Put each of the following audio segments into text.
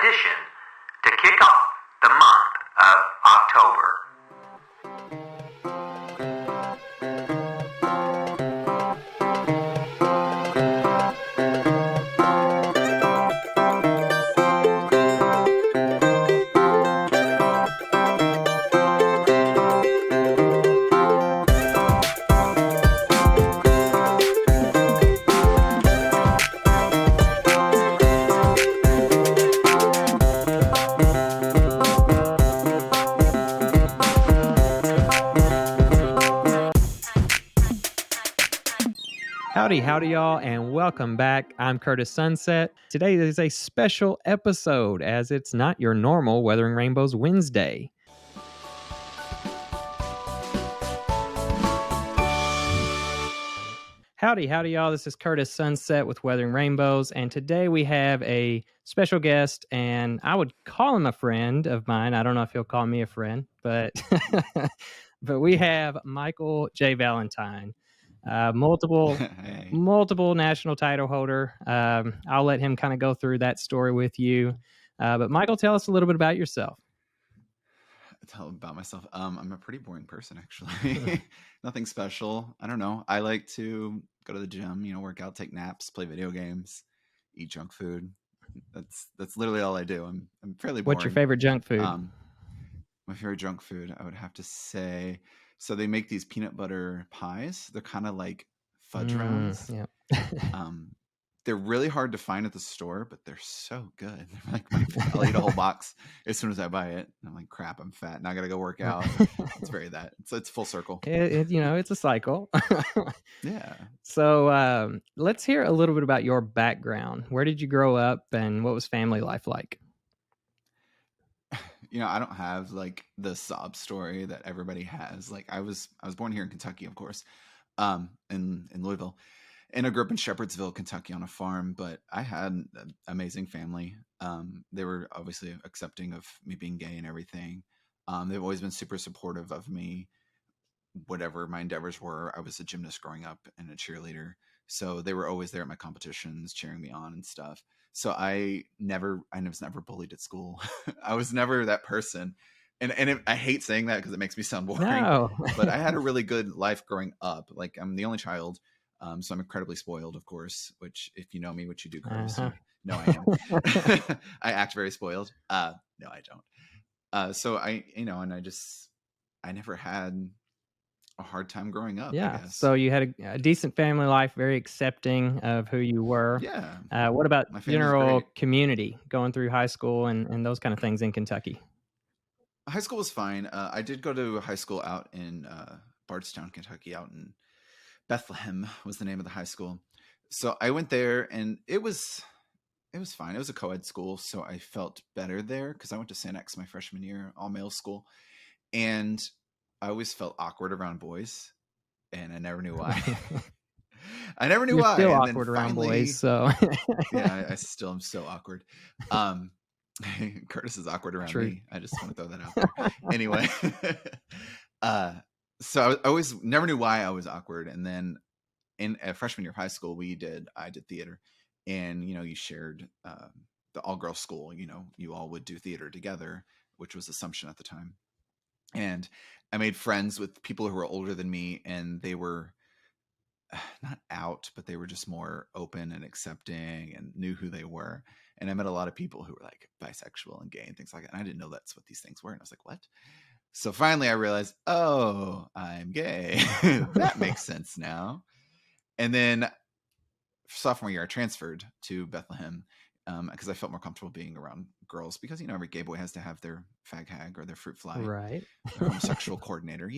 tradition to kick off the month of October. Howdy, y'all, and welcome back. I'm Kurtis Sunset. Today is a special episode as it's not your normal Weathering Rainbows Wednesday. Howdy, y'all. This is Kurtis Sunset with Weathering Rainbows, and today we have a special guest, and I would call him a friend of mine. I don't know if he'll call me a friend, but but we have Mykul Jay Valentine. Multiple national title holder. I'll let him kind of go through that story with you. But Mykul, tell us a little bit about yourself. Tell about myself. I'm a pretty boring person, actually. Nothing special. I don't know. I like to go to the gym, work out, take naps, play video games, eat junk food. That's literally all I do. I'm fairly boring. What's your favorite junk food? My favorite junk food, I would have to say. So they make these peanut butter pies. They're kind of like fudge rounds. Yeah. They're really hard to find at the store, but they're so good. They're like, I'll eat a whole box as soon as I buy it. And I'm like, crap, I'm fat. Now I got to go work out. It's very that. So it's full circle. It's a cycle. Yeah. So let's hear a little bit about your background. Where did you grow up and what was family life like? I don't have like the sob story that everybody has. Like I was born here in Kentucky, of course, in Louisville, and I grew up in Shepherdsville, Kentucky on a farm, but I had an amazing family. They were obviously accepting of me being gay and everything. They've always been super supportive of me, whatever my endeavors were. I was a gymnast growing up and a cheerleader. So they were always there at my competitions, cheering me on and stuff. So I was never bullied at school. I was never that person. I hate saying that because it makes me sound boring. No. But I had a really good life growing up. Like I'm the only child. So I'm incredibly spoiled, of course, which if you know me, which you do, Curtis, you know I am. I act very spoiled. No, I don't. So I never had a hard time growing up. Yeah. I guess. So you had a decent family life, very accepting of who you were. Yeah. What about general great. community going through high school and those kind of things in Kentucky? High school was fine. I did go to high school out in Bardstown, Kentucky, out in Bethlehem was the name of the high school. So I went there and it was fine. It was a co-ed school. So I felt better there because I went to St. X my freshman year, all male school. And I always felt awkward around boys, and I never knew why. I never knew why. Still and awkward then around finally, boys, so yeah, I still am so awkward. Curtis is awkward around me. I just want to throw that out there. Anyway, so I always never knew why I was awkward, and then in freshman year of high school, I did theater, and you shared the all girls school. You all would do theater together, which was Assumption at the time. And I made friends with people who were older than me, and they were not out, but they were just more open and accepting and knew who they were. And I met a lot of people who were like bisexual and gay and things like that. And I didn't know that's what these things were. And I was like, what? So finally I realized, oh, I'm gay. That makes sense now. And then sophomore year, I transferred to Bethlehem because I felt more comfortable being around girls because, every gay boy has to have their fag hag or their fruit fly, right? Their homosexual coordinator,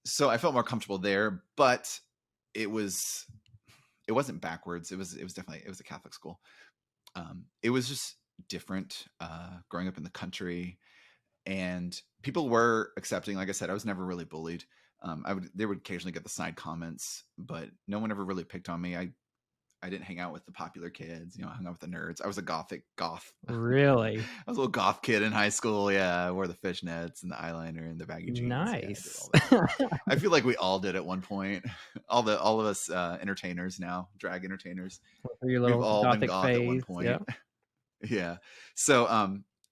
So I felt more comfortable there, but it wasn't backwards. It was a Catholic school. It was just different growing up in the country, and people were accepting. Like I said, I was never really bullied. They would occasionally get the snide comments, but no one ever really picked on me. I didn't hang out with the popular kids, I hung out with the nerds. I was a goth. Really? I was a little goth kid in high school. Yeah. I wore the fishnets and the eyeliner and the baggy jeans. Nice. Yeah, I feel like we all did at one point. All of us entertainers now, drag entertainers. Your little we've all gothic been goth phase, at one point. yeah. Yeah. So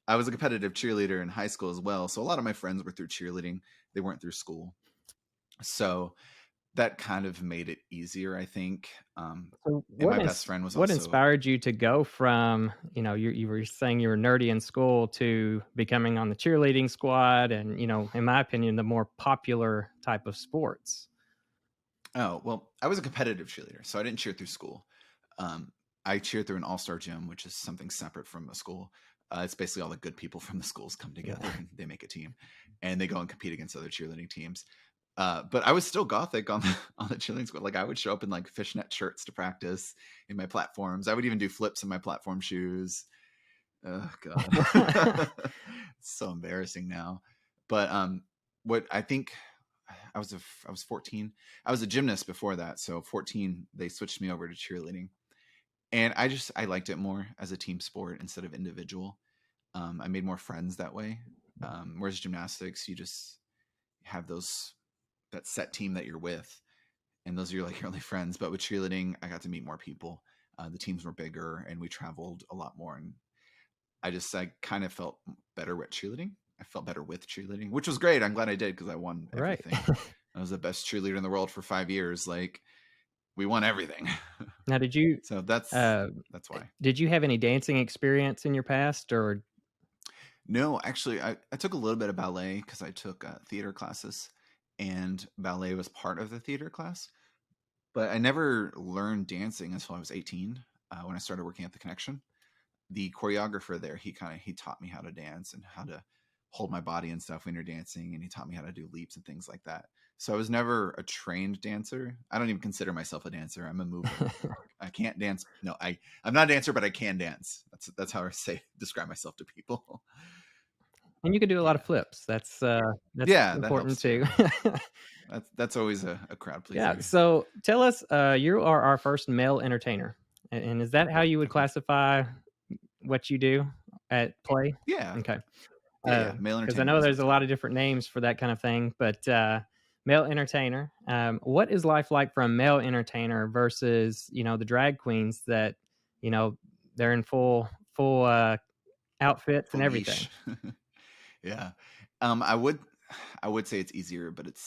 I was a competitive cheerleader in high school as well. So a lot of my friends were through cheerleading. They weren't through school. So that kind of made it easier, I think. So And my best friend was what also, inspired you to go from, you were saying you were nerdy in school to becoming on the cheerleading squad and, in my opinion, the more popular type of sports? oh, well, I was a competitive cheerleader, so I didn't cheer through school. Um, I cheered through an all-star gym, which is something separate from a school. It's basically all the good people from the schools come together Yeah. and they make a team, and they go and compete against other cheerleading teams. But I was still gothic on the on the cheerleading squad. Like I would show up in like fishnet shirts to practice in my platforms. I would even do flips in my platform shoes. Oh God, it's so embarrassing now. But what I think I was 14. I was a gymnast before that, so 14 they switched me over to cheerleading, and I liked it more as a team sport instead of individual. I made more friends that way. Whereas gymnastics, you just have that set team that you're with, and those are your only friends. But with cheerleading, I got to meet more people. The teams were bigger, and we traveled a lot more. And I kind of felt better with cheerleading. I felt better with cheerleading, which was great. I'm glad I did because I won Right. everything. I was the best cheerleader in the world for 5 years. Like we won everything. Now, So that's why. did you have any dancing experience in your past, or? No, actually, I took a little bit of ballet because I took theater classes, and ballet was part of the theater class. But I never learned dancing until I was 18 when I started working at the Connection. The choreographer there, he taught me how to dance and how to hold my body and stuff when you're dancing, and he taught me how to do leaps and things like that. So I was never a trained dancer. I don't even consider myself a dancer. I'm a mover. I can't dance. No, I'm not a dancer, but I can dance. That's how I describe myself to people. And you could do a lot of Yeah. flips. That's Yeah, that important helps too. too. That's always a crowd Yeah. pleaser. So tell us, you are our first male entertainer, and is that how you would Okay. classify what you do at play? Yeah. Okay. Yeah. Male Because I entertainer know is there's what's a lot good. of different names for that kind of thing, but male entertainer. What is life like for a male entertainer versus the drag queens that they're in full outfits and Full everything? leash. Yeah. I would say it's easier, but it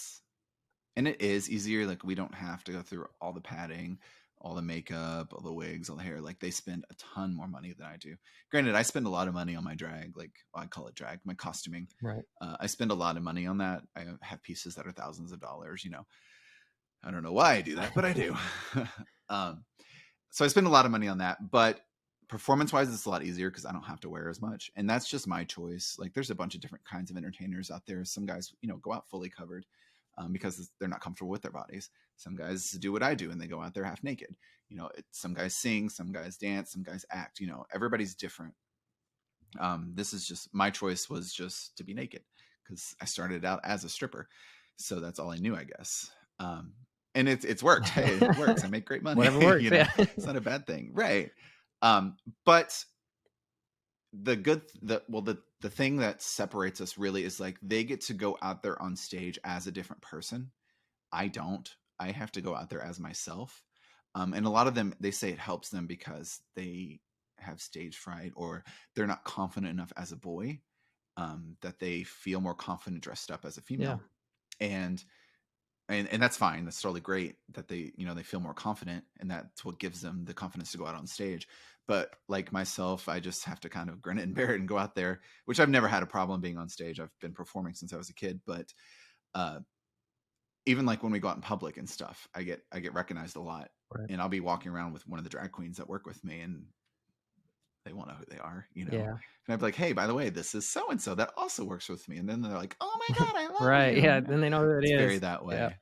is easier. Like we don't have to go through all the padding, all the makeup, all the wigs, all the hair. Like they spend a ton more money than I do. Granted, I spend a lot of money on my drag, I call it drag, my costuming. Right. I spend a lot of money on that. I have pieces that are thousands of dollars. I don't know why I do that, but I do. So I spend a lot of money on that, but performance wise, it's a lot easier because I don't have to wear as much. And that's just my choice. Like there's a bunch of different kinds of entertainers out there. Some guys, go out fully covered because they're not comfortable with their bodies. Some guys do what I do and they go out there half naked. Some guys sing, some guys dance, some guys act. Everybody's different. This is just my choice was just to be naked because I started out as a stripper. So that's all I knew, I guess. And it's worked. Hey, it works. I make great money. Whatever works. Yeah. It's not a bad thing. Right. But the thing that separates us really is like they get to go out there on stage as a different person. I don't. I have to go out there as myself. And a lot of them, they say it helps them because they have stage fright or they're not confident enough as a boy, that they feel more confident dressed up as a female. Yeah. And that's fine. That's totally great that they feel more confident, and that's what gives them the confidence to go out on stage. But like myself, I just have to kind of grin it and bear it and go out there, which I've never had a problem being on stage. I've been performing since I was a kid, but even like when we go out in public and stuff, I get recognized a lot. Right. And I'll be walking around with one of the drag queens that work with me, and they won't know who they are, Yeah. And I'd be like, hey, by the way, this is so and so that also works with me. And then they're like, oh my God, I love Right. you. Yeah. Then they know who it It's is. very that way.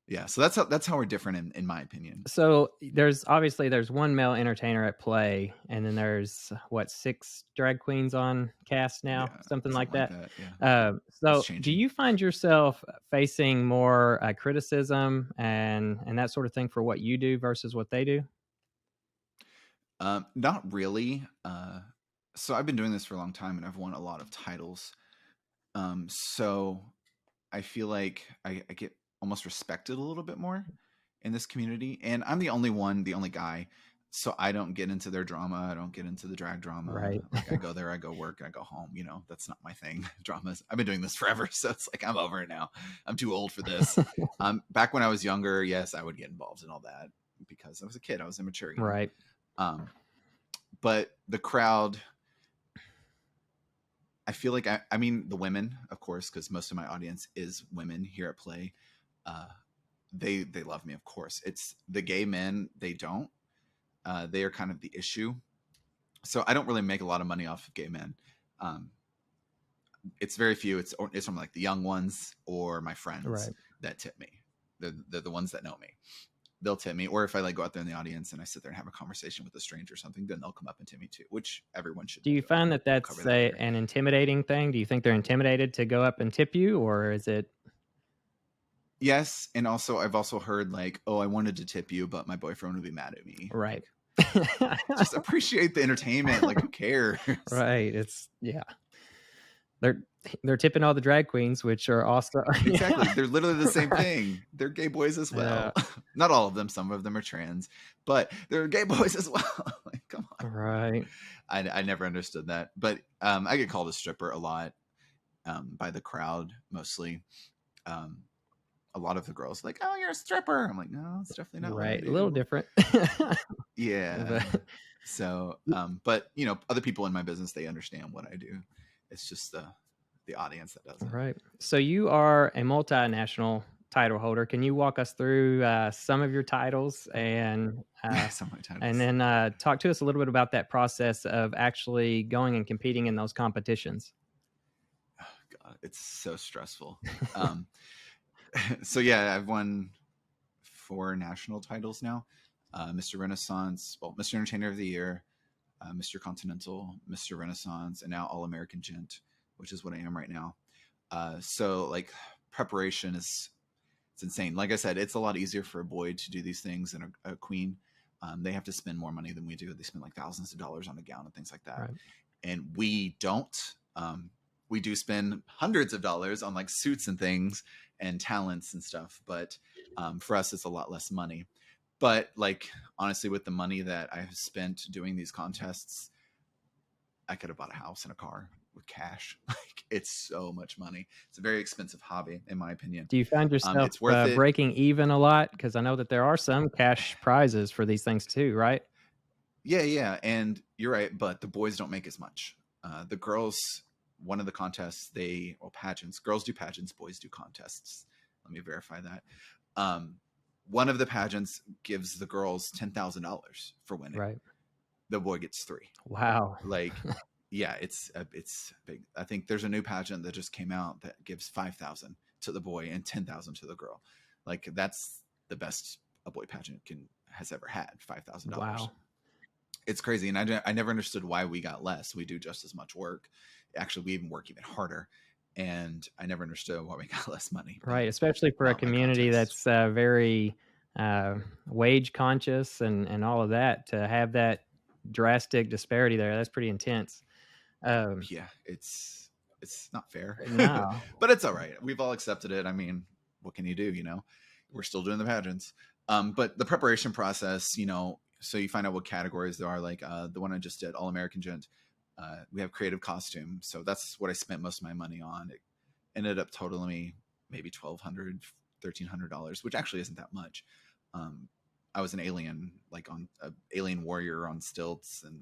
Yeah. So that's how we're different in my opinion. So there's one male entertainer at play, and then there's 6 drag queens on cast now, something like that. Yeah. So do you find yourself facing more criticism and that sort of thing for what you do versus what they do? Not really. So I've been doing this for a long time, and I've won a lot of titles. So I feel like I get almost respected a little bit more in this community, and I'm the only guy. So I don't get into their drama. I don't get into the drag drama. Right. Like I go there, I go work, I go home. You know, that's not my thing. Dramas. I've been doing this forever, so it's like I'm over it now. I'm too old for this. Back when I was younger, yes, I would get involved in all that because I was a kid. I was immature. You know? Right. But the crowd, I feel like I mean the women, of course, because most of my audience is women here at Play. They love me, of course. It's the gay men, they don't. They are kind of the issue. So I don't really make a lot of money off of gay men. It's very few. It's from like the young ones or my friends that tip me. They're the ones that know me. They'll tip me. Or if I like go out there in the audience and I sit there and have a conversation with a stranger or something, then they'll come up and tip me too, which everyone should do. You find that that's an intimidating thing? Do you think they're intimidated to go up and tip you, or is it? Yes. And also I've also heard like, oh, I wanted to tip you, but my boyfriend would be mad at me. Right. Just appreciate the entertainment. Like, who cares? Right. It's they're tipping all the drag queens, which are also exactly. They're literally the same thing. They're gay boys as well. Yeah. Not all of them. Some of them are trans, but they're gay boys as well. Like, come on. Right. I never understood that, but I get called a stripper a lot by the crowd mostly. A lot of the girls like, oh, you're a stripper. I'm like, no, it's definitely not right. A little different. Yeah. So, but you know, other people in my business, they understand what I do. It's just the audience that doesn't. Right. So you are a multinational title holder. Can you walk us through some of your titles and some of my titles, and then talk to us a little bit about that process of actually going and competing in those competitions? Oh God, it's so stressful. So yeah, I've won 4 national titles now. Mr. Renaissance, well, Mr. Entertainer of the Year, Mr. Continental, Mr. Renaissance, and now All-American Gent, which is what I am right now. So like preparation it's insane. Like I said, it's a lot easier for a boy to do these things than a queen. They have to spend more money than we do. They spend like thousands of dollars on a gown and things like that. Right. And we don't. We do spend hundreds of dollars on like suits and things and talents and stuff. But for us, it's a lot less money. But like, honestly, with the money that I have spent doing these contests, I could have bought a house and a car with cash. Like, it's so much money. It's a very expensive hobby, in my opinion. Do you find yourself breaking even a lot? Because I know that there are some cash prizes for these things too, right? Yeah. And you're right. But the boys don't make as much. The girls, one of the contests, pageants. Girls do pageants, boys do contests. Let me verify that. One of the pageants gives the girls $10,000 for winning. Right. The boy gets 3. Wow. Like, yeah, it's big. I think there's a new pageant that just came out that gives $5,000 to the boy and $10,000 to the girl. Like, that's the best a boy pageant has ever had. $5,000. Wow. It's crazy. And I never understood why we got less. We do just as much work. Actually, we even work even harder. And I never understood why we got less money. Right. Especially for a community that's very wage conscious and all of that, to have that drastic disparity there. That's pretty intense. Yeah, it's not fair. No. But it's all right. We've all accepted it. I mean, what can you do? You know, we're still doing the pageants. But the preparation process, you know, so you find out what categories there are. Like the one I just did, All-American Gent. We have creative costume. So that's what I spent most of my money on. It ended up totaling me maybe $1,200, $1,300, which actually isn't that much. I was an alien, like on an alien warrior on stilts, and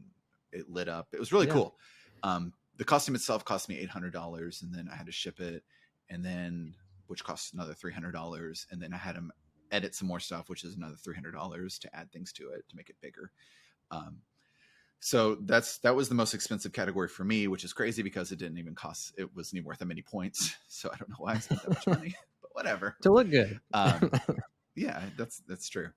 it lit up. It was really cool. The costume itself cost me $800, and then I had to ship it, and then which cost another $300, and then I had to edit some more stuff, which is another $300 to add things to it to make it bigger. So that was the most expensive category for me, which is crazy because it wasn't even worth that many points. So I don't know why I spent that much money, but whatever. To look good. Yeah, that's true.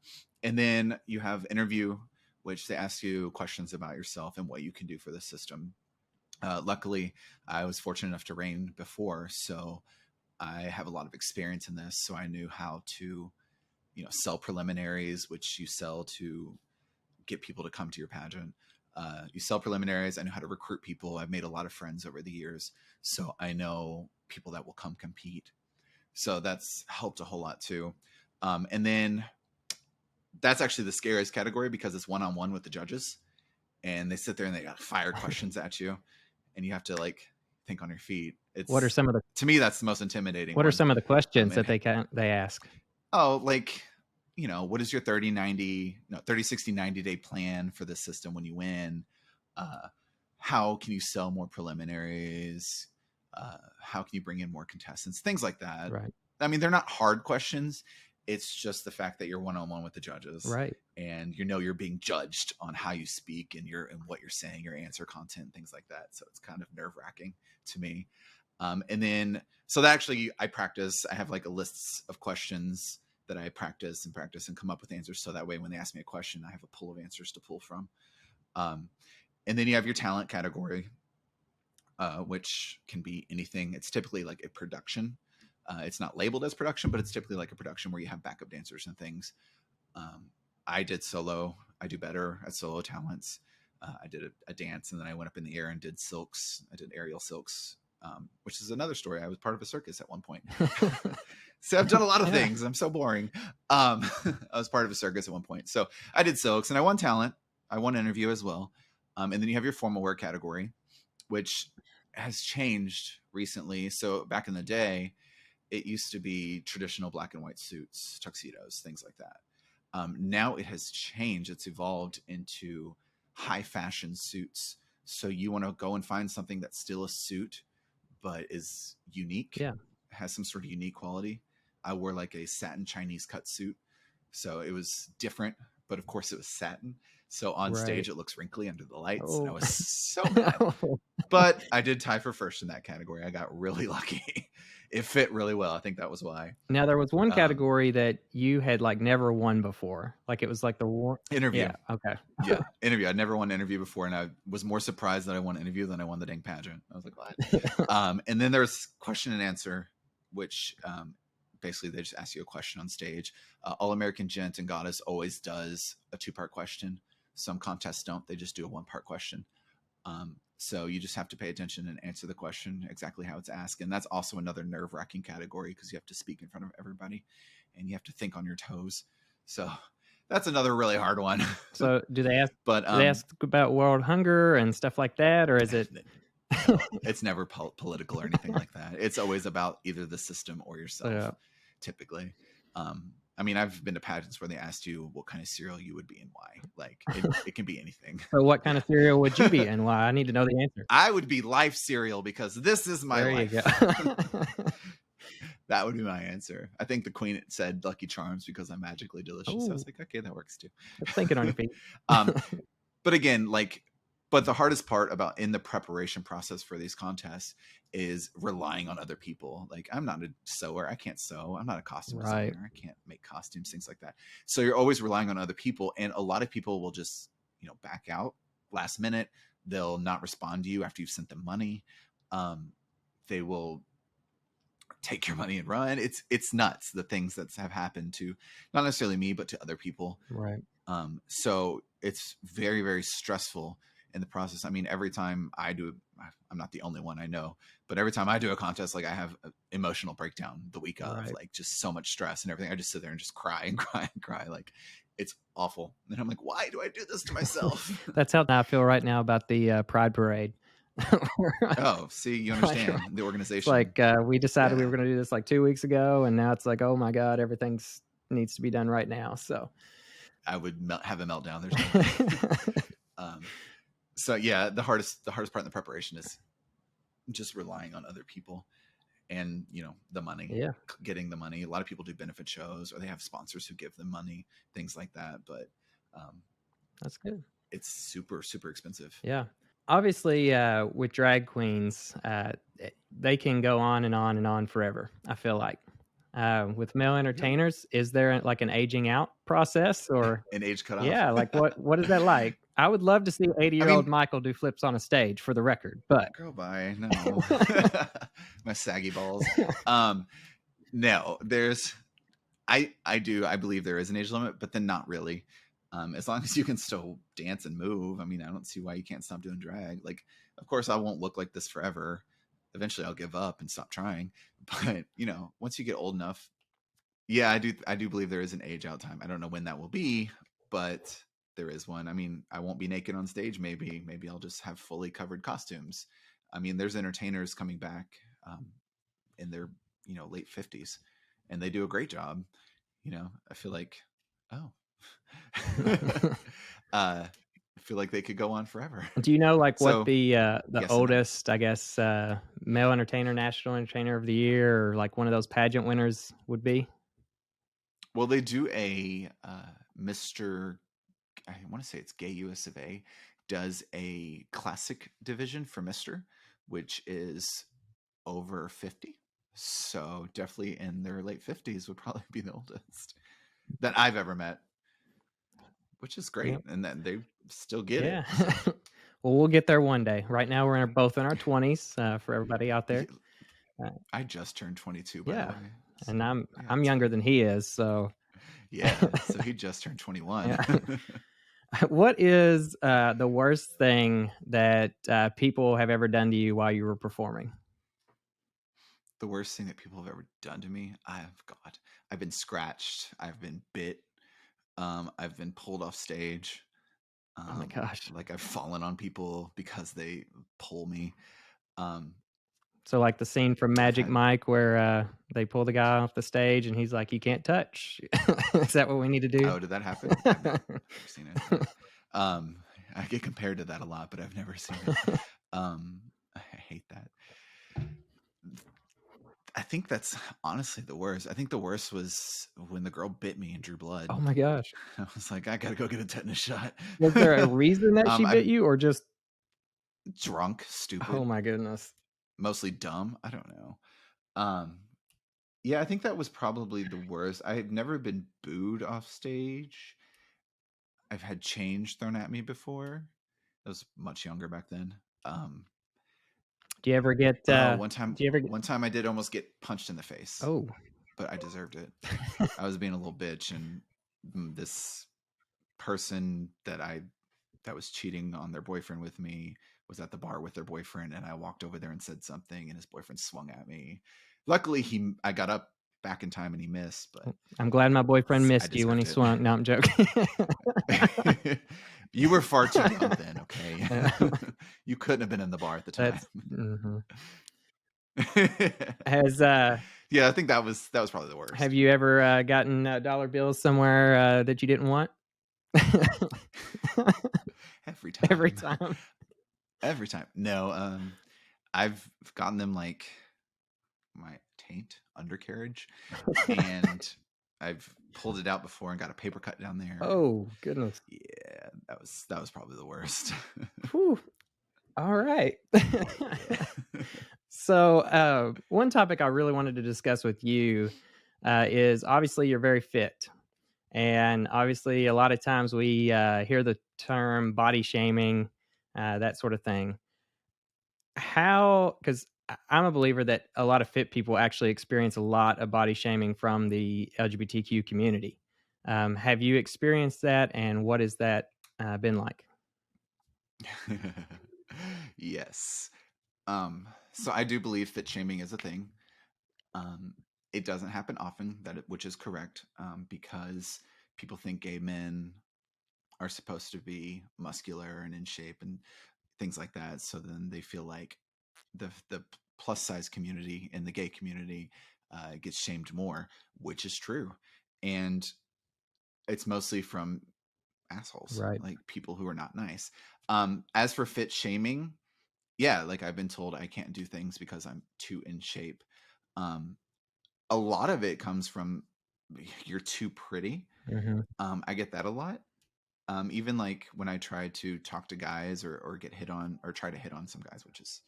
And then you have interview, which they ask you questions about yourself and what you can do for the system. Luckily, I was fortunate enough to reign before, so I have a lot of experience in this. So I knew how to, you know, sell preliminaries, which you sell to get people to come to your pageant. You sell preliminaries. I know how to recruit people. I've made a lot of friends over the years, so I know people that will come compete. So that's helped a whole lot too. And then that's actually the scariest category because it's one-on-one with the judges, and they sit there and they fire questions at you, and you have to like think on your feet. What are some of the to me that's the most intimidating What one. are some of the questions that they ask? Oh, like, what is your 30, 60, 90 day plan for this system when you win? How can you sell more preliminaries? How can you bring in more contestants? Things like that. Right. I mean, they're not hard questions. It's just the fact that you're one-on-one with the judges, right? And you're being judged on how you speak and what you're saying, your answer content, things like that. So it's kind of nerve-wracking to me. And then, so that actually I practice. I have like a list of questions that I practice and come up with answers. So that way, when they ask me a question, I have a pool of answers to pull from. And then you have your talent category, which can be anything. It's typically like a production. It's not labeled as production, but it's typically like a production where you have backup dancers and things. I did solo. I do better at solo talents. I did a dance, and then I went up in the air and did silks. I did aerial silks, which is another story. I was part of a circus at one point. So I've done a lot of things. I'm so boring. I was part of a circus at one point. So I did silks, and I won talent. I won interview as well. And then you have your formal wear category, which has changed recently. So back in the day, it used to be traditional black and white suits, tuxedos, things like that. Now it has changed. It's evolved into high fashion suits. So you want to go and find something that's still a suit, but is unique, has some sort of unique quality. I wore like a satin Chinese cut suit. So it was different, but of course it was satin. So on stage, it looks wrinkly under the lights. And I was so mad. But I did tie for first in that category. I got really lucky. It fit really well. I think that was why. Now, there was one category that you had like never won before. Like it was like the interview. Yeah. Okay. Yeah. Interview. I'd never won an interview before. And I was more surprised that I won an interview than I won the dang pageant. I was like, what? And then there's question and answer, which basically they just ask you a question on stage. All American Gent and Goddess always does a 2-part question. Some contests don't. They just do a 1-part question. So you just have to pay attention and answer the question exactly how it's asked. And that's also another nerve-wracking category because you have to speak in front of everybody and you have to think on your toes. So that's another really hard one. So do they ask, do they ask about world hunger and stuff like that? Or is it? No, it's never political or anything like that. It's always about either the system or yourself, typically. I mean, I've been to pageants where they asked you what kind of cereal you would be and why. Like, it can be anything. So what kind of cereal would you be and why? I need to know the answer. I would be Life cereal because this is my life. You go. That would be my answer. I think the queen said Lucky Charms because I'm magically delicious. So I was like, okay, that works too. Thinking on your feet. But again, but the hardest part about in the preparation process for these contests is relying on other people. Like, I'm not a sewer. I can't sew. I'm not a costume designer. I can't make costumes, things like that. So you're always relying on other people. And a lot of people will just, back out last minute. They'll not respond to you after you've sent them money. They will take your money and run. It's nuts. The things that have happened to not necessarily me, but to other people. Right. So it's very, very stressful in the process. I mean, every time I do, I'm not the only one, I know, but every time I do a contest, like I have an emotional breakdown the week of, like just so much stress and everything. I just sit there and just cry and cry and cry. Like, it's awful. And I'm like, why do I do this to myself? That's how I feel right now about the Pride Parade. Oh, see, you understand the organization. It's like we decided we were going to do this like 2 weeks ago, and now it's like, oh my God, everything needs to be done right now. So I would have a meltdown. There's no so yeah, the hardest part in the preparation is just relying on other people and the money, getting the money. A lot of people do benefit shows or they have sponsors who give them money, things like that. But that's good. It's super, super expensive. Yeah. Obviously, with drag queens, they can go on and on and on forever, I feel like. With male entertainers, is there like an aging out process or an age cutoff? Yeah, like what is that like? I would love to see 80-year-old Mykul do flips on a stage, for the record. But girl, bye. No, my saggy balls. No, there's. I believe there is an age limit, but then not really. As long as you can still dance and move. I mean, I don't see why you can't stop doing drag. Like, of course, I won't look like this forever. Eventually I'll give up and stop trying. But, once you get old enough, Yeah, I do believe there is an age out time. I don't know when that will be, but there is one. I mean, I won't be naked on stage. Maybe I'll just have fully covered costumes. I mean, there's entertainers coming back in their late 50s, and they do a great job. I feel like, oh, I feel like they could go on forever. Do you know like what So the yes and no. oldest, I guess, male entertainer, national entertainer of the year, or like one of those pageant winners would be? Well, they do a Mr. I want to say it's Gay US of A does a classic division for Mr., which is over 50. So definitely in their late 50s would probably be the oldest that I've ever met, which is great. Yep. And then they still get Yeah. it. So. Well, we'll get there one day. Right now, we're both in our 20s. For everybody out there, I just turned 22, by the way. So, and I'm younger than he is. So yeah, so he just turned 21. Yeah. What is the worst thing that people have ever done to you while you were performing? The worst thing that people have ever done to me? I've been scratched. I've been bit. I've been pulled off stage. Oh my gosh. Like I've fallen on people because they pull me. So like the scene from Magic Mike where they pull the guy off the stage and he's like, "You can't touch." Is that what we need to do? Oh, did that happen? I've never seen it. I get compared to that a lot, but I've never seen it. I hate that. I think that's honestly the worst. I think the worst was when the girl bit me and drew blood. Oh my gosh. I was like, I gotta go get a tetanus shot. Was there a reason that she bit you, or just drunk, stupid? Oh my goodness. Mostly dumb. I don't know. Yeah, I think that was probably the worst. I have never been booed off stage. I've had change thrown at me before. I was much younger back then. Do you ever get one time I did almost get punched in the face. Oh. But I deserved it. I was being a little bitch, and this person that was cheating on their boyfriend with me was at the bar with their boyfriend, and I walked over there and said something, and his boyfriend swung at me. Luckily I got up back in time and he missed, but I'm glad my boyfriend missed you when he swung. No, I'm joking. You were far too young then, okay? You couldn't have been in the bar at the time. Yeah, I think that was probably the worst. Have you ever gotten dollar bills somewhere that you didn't want? Every time. Every time. No, I've gotten them like my taint undercarriage, and I've pulled it out before and got a paper cut down there. Oh goodness. Yeah, that was probably the worst. Whew. All right. So one topic I really wanted to discuss with you is obviously you're very fit. And obviously a lot of times we hear the term body shaming, that sort of thing. Because I'm a believer that a lot of fit people actually experience a lot of body shaming from the LGBTQ community. Have you experienced that, and what has that been like? Yes. So I do believe fit shaming is a thing. It doesn't happen often, which is correct, because people think gay men are supposed to be muscular and in shape and things like that. So then they feel like the plus size community and the gay community gets shamed more, which is true. And it's mostly from assholes, right? Like people who are not nice. As for fit shaming, yeah, like I've been told I can't do things because I'm too in shape. A lot of it comes from you're too pretty. Mm-hmm. I get that a lot. Even like when I try to talk to guys or get hit on or try to hit on some guys, which is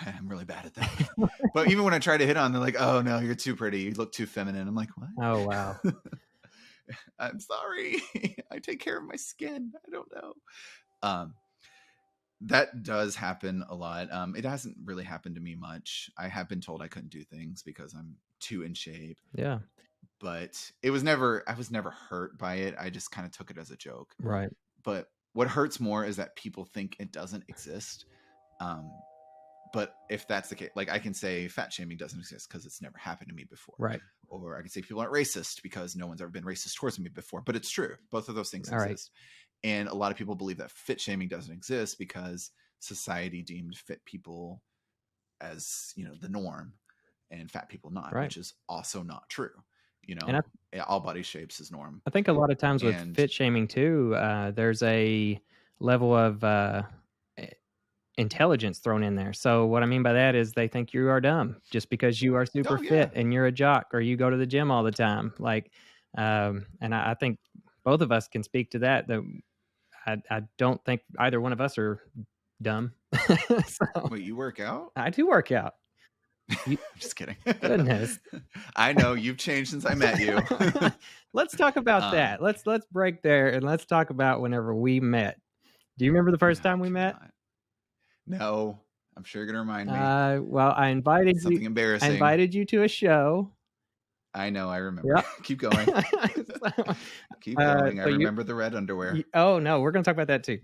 I'm really bad at that. But even when I try to hit on, they're like, "Oh no, you're too pretty. You look too feminine." I'm like, "What?" Oh wow. I'm sorry. I take care of my skin. I don't know. That does happen a lot. It hasn't really happened to me much. I have been told I couldn't do things because I'm too in shape. Yeah. But I was never hurt by it. I just kind of took it as a joke. Right. But what hurts more is that people think it doesn't exist. But if that's the case, like I can say fat shaming doesn't exist because it's never happened to me before. Right. Or I can say people aren't racist because no one's ever been racist towards me before. But it's true. Both of those things exist. And a lot of people believe that fit shaming doesn't exist because society deemed fit people as, you know, the norm and fat people not, which is also not true. You know, and all body shapes is norm. I think a lot of times with fit shaming too, there's a level of intelligence thrown in there. So what I mean by that is they think you are dumb just because you are super fit and you're a jock or you go to the gym all the time. Like, and I think both of us can speak to that. I don't think either one of us are dumb. So, wait, you work out? I do work out. I'm just kidding. Goodness. I know you've changed since I met you. Let's talk about that. Let's break there and let's talk about whenever we met. Do you remember the first time we met? No, I'm sure you're gonna remind me. Well, I invited something embarrassing. I invited you to a show. I know, I remember. Yep. Keep going. Keep going. I remember the red underwear. Oh no, we're gonna talk about that too.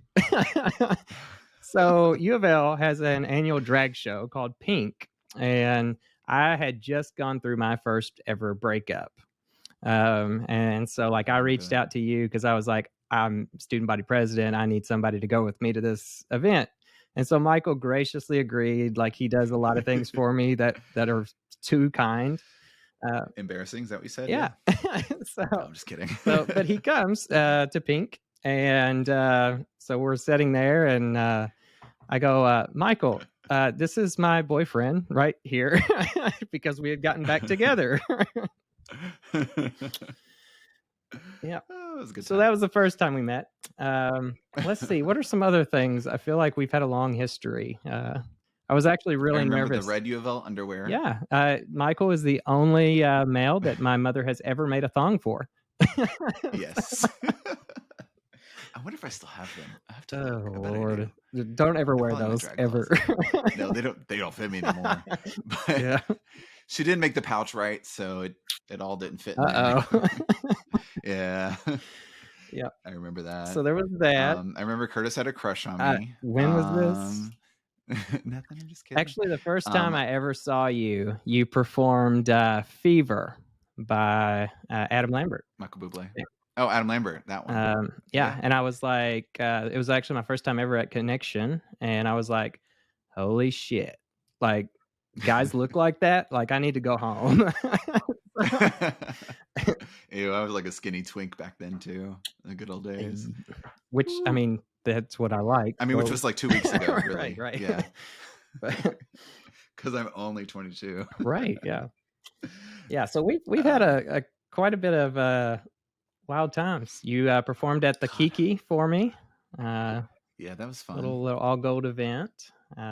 So U of L has an annual drag show called Pink, and I had just gone through my first ever breakup. And so like I reached out to you because I was like, I'm student body president. I need somebody to go with me to this event. And so Mykul graciously agreed. Like he does a lot of things for me that are too kind. Embarrassing, is that what you said? Yeah. So, no, I'm just kidding. But he comes to Pink, and so we're sitting there, and I go, Mykul, this is my boyfriend right here, because we had gotten back together. Yeah. Oh, so that was the first time we met. Let's see. What are some other things? I feel like we've had a long history. I was actually really nervous. The red U of L underwear. Yeah. Mykul is the only male that my mother has ever made a thong for. Yes. I wonder if I still have them. I have to. Oh Lord! Don't ever wear those ever. No, they don't fit me anymore. But yeah. She didn't make the pouch right, so it all didn't fit in there. Yeah. Yeah. I remember that. So there was that. I remember Kurtis had a crush on me. When was this? Nothing, I'm just kidding. Actually, the first time I ever saw you, you performed Fever by Adam Lambert. Michael Bublé. Yeah. Oh, Adam Lambert, that one. Yeah, and I was like, it was actually my first time ever at Connection, and I was like, holy shit. Like, guys look like that? Like, I need to go home. Ew, I was like a skinny twink back then, too. The good old days. Which, I mean, that's what I like. I mean, which was like 2 weeks ago, really. Right. Yeah. Because I'm only 22. Right, yeah. Yeah, so we've had a quite a bit of wild times. You performed at the Kiki for me. Yeah, that was fun. Little all gold event. I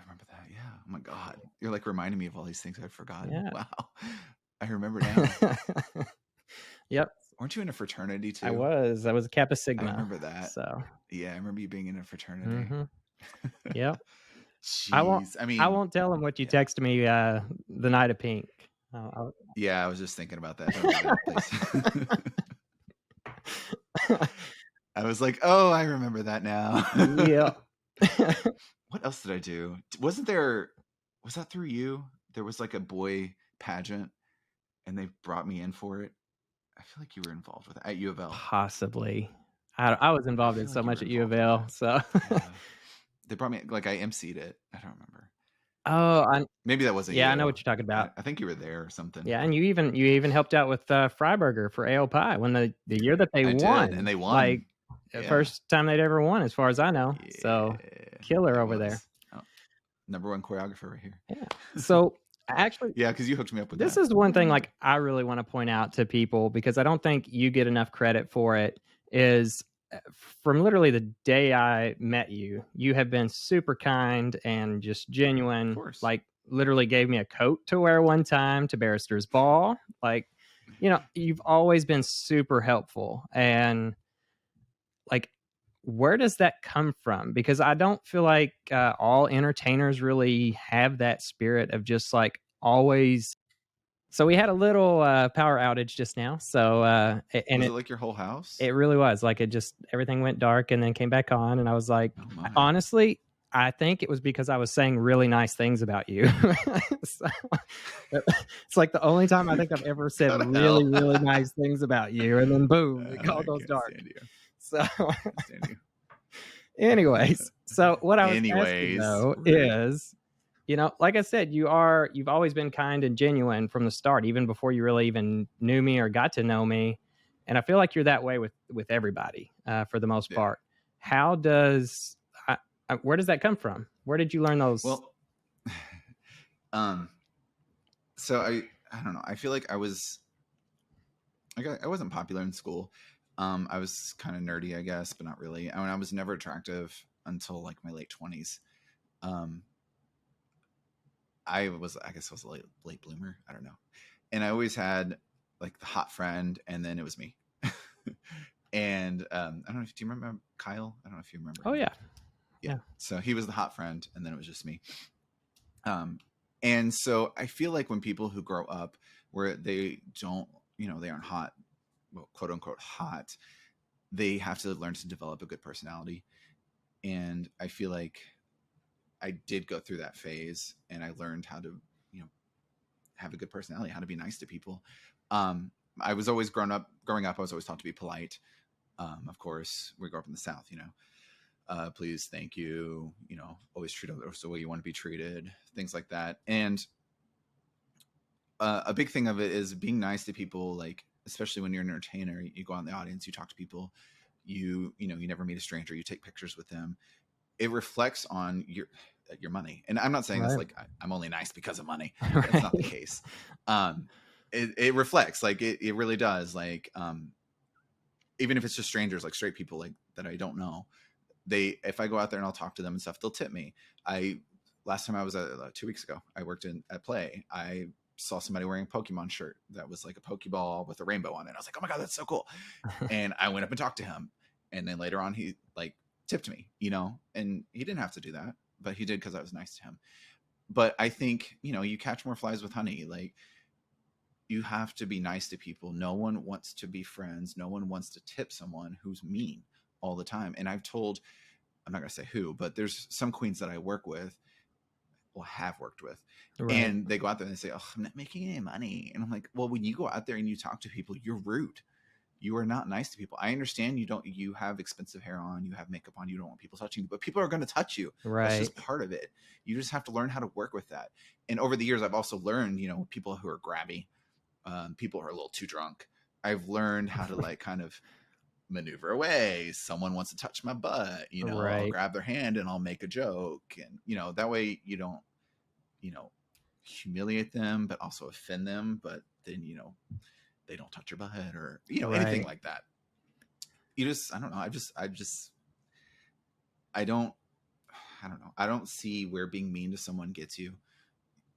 remember that. Yeah. Oh my God, you're like reminding me of all these things I've forgotten. Yeah. Wow, I remember now. Yep. Weren't you in a fraternity too? I was a Kappa Sigma. I remember that. So yeah, I remember you being in a fraternity. Mm-hmm. Yep. Jeez. I won't tell him what you texted me the night of Pink. Yeah, I was just thinking about that. I was like, oh, I remember that now. Yeah. What else did I do? Was that through you? There was like a boy pageant and they brought me in for it. I feel like you were involved with it at U of L. Possibly. I was involved in so much at U of L. So yeah. They brought me, like I emceed it. I don't remember. Oh, maybe that wasn't you. Yeah, I know what you're talking about. I think you were there or something. Yeah, and you even helped out with Freiburger for AO Pi when the year that they won. And they won. Like the first time they'd ever won, as far as I know. Yeah, so killer over there. Oh, #1 choreographer right here. Yeah. So actually, yeah, because you hooked me up with this that. Is one thing like I really want to point out to people because I don't think you get enough credit for it. Is from literally the day I met you, you have been super kind and just genuine. Of course. Like literally gave me a coat to wear one time to Barrister's Ball. Like, you know, you've always been super helpful. And like, where does that come from? Because I don't feel like all entertainers really have that spirit of just like always. So we had a little power outage just now. So and was it like your whole house? It really was. Like it just everything went dark and then came back on, and I was like, honestly, I think it was because I was saying really nice things about you. So, it's like the only time I think I've ever said Go to really, hell. really nice things about you, and then boom, it I all goes can't dark. stand you. So, Can't stand you. anyways, so what I was asking Anyways, though rude. is, like I said, you've always been kind and genuine from the start, even before you really even knew me or got to know me. And I feel like you're that way with everybody, for the most Yeah. part. How does where does that come from? Where did you learn those? Well, so I don't know. I feel like I wasn't popular in school. I was kind of nerdy, I guess, but not really. I mean, I was never attractive until like my late 20s. I guess I was a late bloomer. I don't know. And I always had like the hot friend, and then it was me. And I don't know. Do you remember Kyle? I don't know if you remember. Oh him. yeah. Yeah. So he was the hot friend, and then it was just me. And so I feel like when people who grow up where they don't, they aren't hot, well, quote unquote hot, they have to learn to develop a good personality. And I feel like I did go through that phase, and I learned how to, have a good personality, how to be nice to people. I was always growing up, I was always taught to be polite. Of course, we grew up in the South, please, thank you, always treat others the way you want to be treated, things like that. And a big thing of it is being nice to people, like, especially when you're an entertainer, you go out in the audience, you talk to people, you never meet a stranger, you take pictures with them. It reflects on your money. And I'm not saying this like I'm only nice because of money. That's not the case. It reflects, like it really does. Like, even if it's just strangers, like straight people, like that I don't know, if I go out there and I'll talk to them and stuff, they'll tip me. Last time I was 2 weeks ago, I worked at Play. I saw somebody wearing a Pokemon shirt that was like a Pokeball with a rainbow on it. I was like, oh my God, that's so cool. And I went up and talked to him. And then later on, he like tipped me, and he didn't have to do that, but he did because I was nice to him. But I think, you catch more flies with honey. Like, you have to be nice to people. No one wants to be friends. No one wants to tip someone who's mean all the time. And I'm not going to say who, but there's some queens that I work with, or have worked with, and they go out there and they say, oh, I'm not making any money. And I'm like, well, when you go out there and you talk to people, you're rude. You are not nice to people. I understand you have expensive hair on, you have makeup on, you don't want people touching you, but people are going to touch you. Right. That's just part of it. You just have to learn how to work with that. And over the years, I've also learned, people who are grabby, people who are a little too drunk. I've learned how to like kind of maneuver away. Someone wants to touch my butt, I'll grab their hand and I'll make a joke. And, that way you don't, humiliate them, but also offend them. But then, they don't touch your butt or, anything like that. I don't know. I don't see where being mean to someone gets you.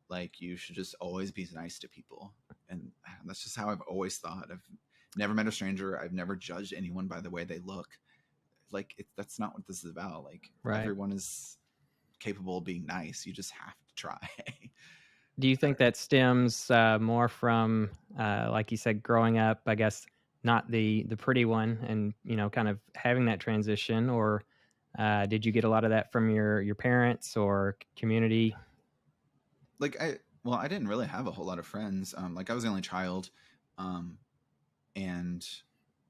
Like, you should just always be nice to people. And that's just how I've always thought. I've never met a stranger. I've never judged anyone by the way they look. Like, that's not what this is about. Like, everyone is capable of being nice. You just have to try. Do you think that stems more from, like you said, growing up, I guess, not the pretty one, and, kind of having that transition, or did you get a lot of that from your parents or community? Like, I didn't really have a whole lot of friends. Like, I was the only child. And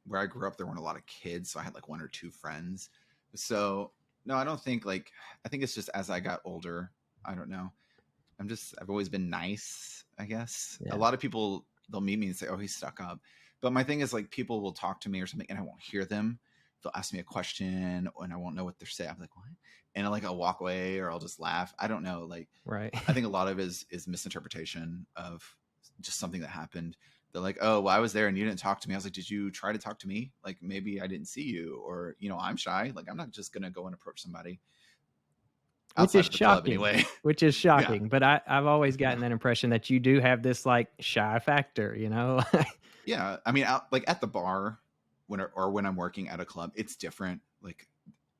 where I grew up, there weren't a lot of kids. So I had like one or two friends. So no, I don't think I think it's just as I got older, I don't know. I've always been nice, I guess. Yeah. A lot of people, they'll meet me and say, oh, he's stuck up. But my thing is, like, people will talk to me or something and I won't hear them. They'll ask me a question and I won't know what they're saying. I'm like, what? And I'll walk away or I'll just laugh. I don't know. Like, I think a lot of it is misinterpretation of just something that happened. They're like, oh, well, I was there and you didn't talk to me. I was like, did you try to talk to me? Like, maybe I didn't see you, or, I'm shy. Like, I'm not just going to go and approach somebody. Which is shocking. Anyway. Which is shocking. Yeah. But I've always gotten that impression that you do have this like shy factor, Yeah. I mean, like at the bar when I'm working at a club, it's different. Like,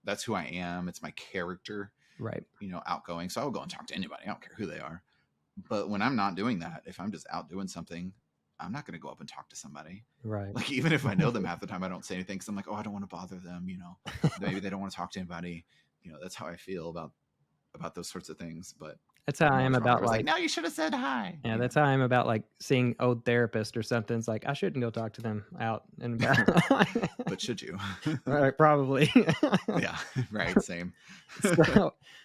that's who I am. It's my character, right? Outgoing. So I will go and talk to anybody. I don't care who they are. But when I'm not doing that, if I'm just out doing something, I'm not going to go up and talk to somebody. Right. Like, even if I know them half the time, I don't say anything because I'm like, oh, I don't want to bother them. Maybe they don't want to talk to anybody. That's how I feel about about those sorts of things, but That's how I am I about was like, no, you should have said hi. yeah, that's how I am about like seeing old therapists or something. It's like I shouldn't go talk to them out and about. But should you? Right, probably. Yeah, right. Same.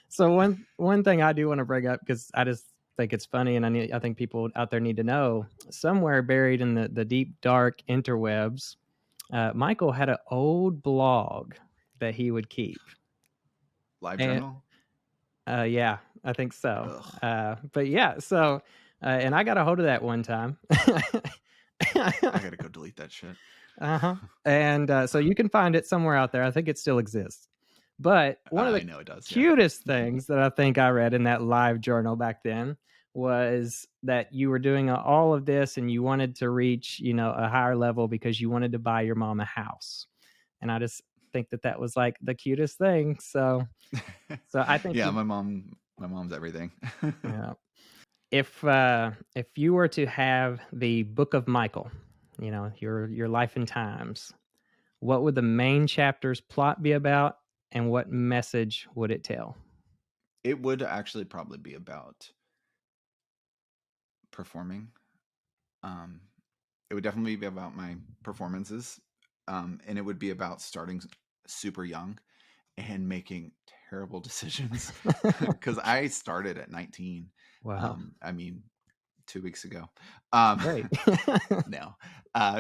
So one thing I do want to bring up, because I just think it's funny, and I think people out there need to know, somewhere buried in the deep dark interwebs, Mykul had an old blog that he would keep. Live And journal. yeah, I think so. But yeah, so and I got a hold of that one time. I gotta go delete that shit. And so you can find it somewhere out there. I think it still exists. But one of the I know it does, cutest things that I think I read in that live journal back then was that you were doing all of this and you wanted to reach, a higher level because you wanted to buy your mom a house. And I just think that was like the cutest thing. So I think yeah, my mom's everything. yeah. If you were to have the Book of Mykul, your life and times, what would the main chapter's plot be about, and what message would it tell? It would actually probably be about performing. It would definitely be about my performances, and it would be about starting super young and making terrible decisions because I started at 19. Wow. I mean, 2 weeks ago. Great. No.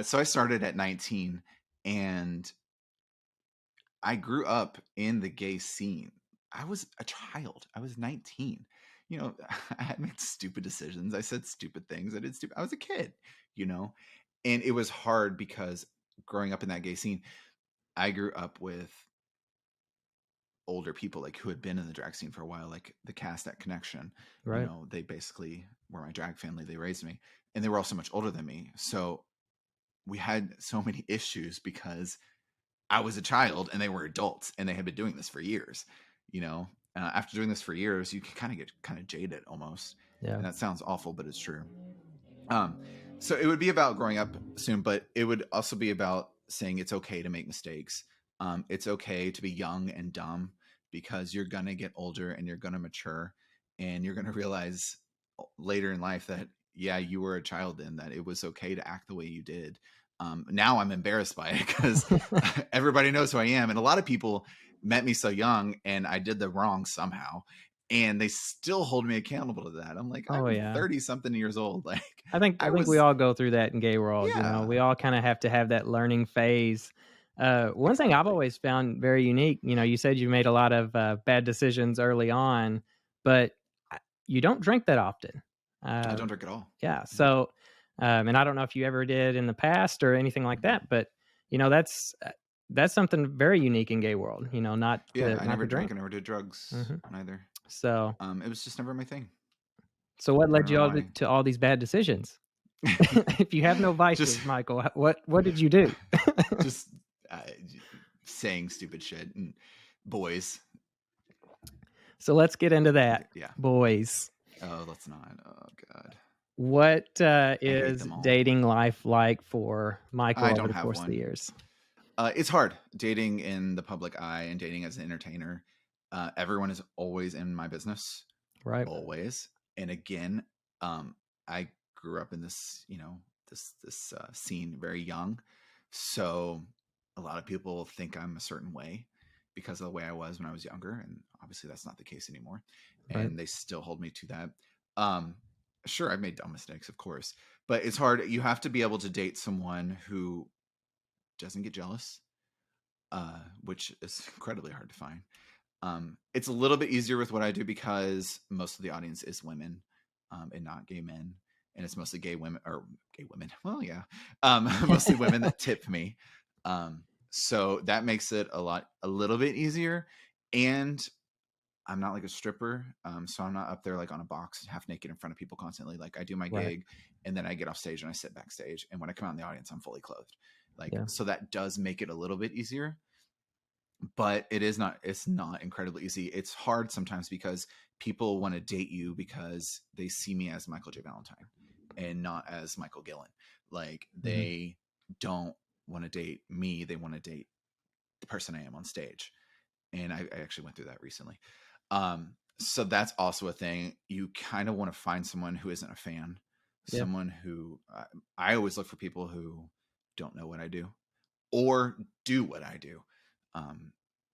So I started at 19, and I grew up in the gay scene. I was a child. I was 19. I had made stupid decisions. I said stupid things. I was a kid, and it was hard because growing up in that gay scene, I grew up with older people like who had been in the drag scene for a while, like the cast at Connection. Right. They basically were my drag family. They raised me, and they were all so much older than me. So we had so many issues because I was a child and they were adults and they had been doing this for years. After doing this for years, you can kind of get kind of jaded almost. Yeah. And that sounds awful, but it's true. So it would be about growing up soon, but it would also be about saying it's okay to make mistakes. It's okay to be young and dumb because you're going to get older and you're going to mature and you're going to realize later in life that, yeah, you were a child then, that it was okay to act the way you did. Now I'm embarrassed by it because everybody knows who I am. And a lot of people met me so young and I did the wrong somehow. And they still hold me accountable to that. I'm like, I'm 30 something years old. Like, I think we all go through that in gay world. Yeah. We all kind of have to have that learning phase. One thing I've always found very unique, you said you made a lot of bad decisions early on, but you don't drink that often. I don't drink at all. Yeah. So, and I don't know if you ever did in the past or anything like that, but that's something very unique in gay world. Not I never to drink. I never did drugs either. So it was just never my thing. So what led you to all these bad decisions? If you have no vices, Mykul, what did you do? Just saying stupid shit and boys. So let's get into that. Yeah. Boys. Oh, let's not. Oh, God. What is dating life like for Mykul over the course of the years? It's hard dating in the public eye and dating as an entertainer. Everyone is always in my business. Right. Always. And again, I grew up in this, this scene very young. So a lot of people think I'm a certain way because of the way I was when I was younger. And obviously that's not the case anymore. Right. And they still hold me to that. Sure, I've made dumb mistakes, of course, but it's hard. You have to be able to date someone who doesn't get jealous, which is incredibly hard to find. It's a little bit easier with what I do because most of the audience is women and not gay men. And it's mostly gay women. Well, yeah. Mostly women that tip me. So that makes it a little bit easier. And I'm not like a stripper. So I'm not up there like on a box half naked in front of people constantly. Like I do my gig and then I get off stage and I sit backstage. And when I come out in the audience, I'm fully clothed. So that does make it a little bit easier. But it's not incredibly easy. It's hard sometimes because people want to date you because they see me as Mykul Jay Valentine and not as Mykul Gillen. Like they don't want to date me. They want to date the person I am on stage. And I actually went through that recently. So that's also a thing. You kind of want to find someone who isn't a fan, Yeah. someone who I always look for people who don't know what I do or do what I do.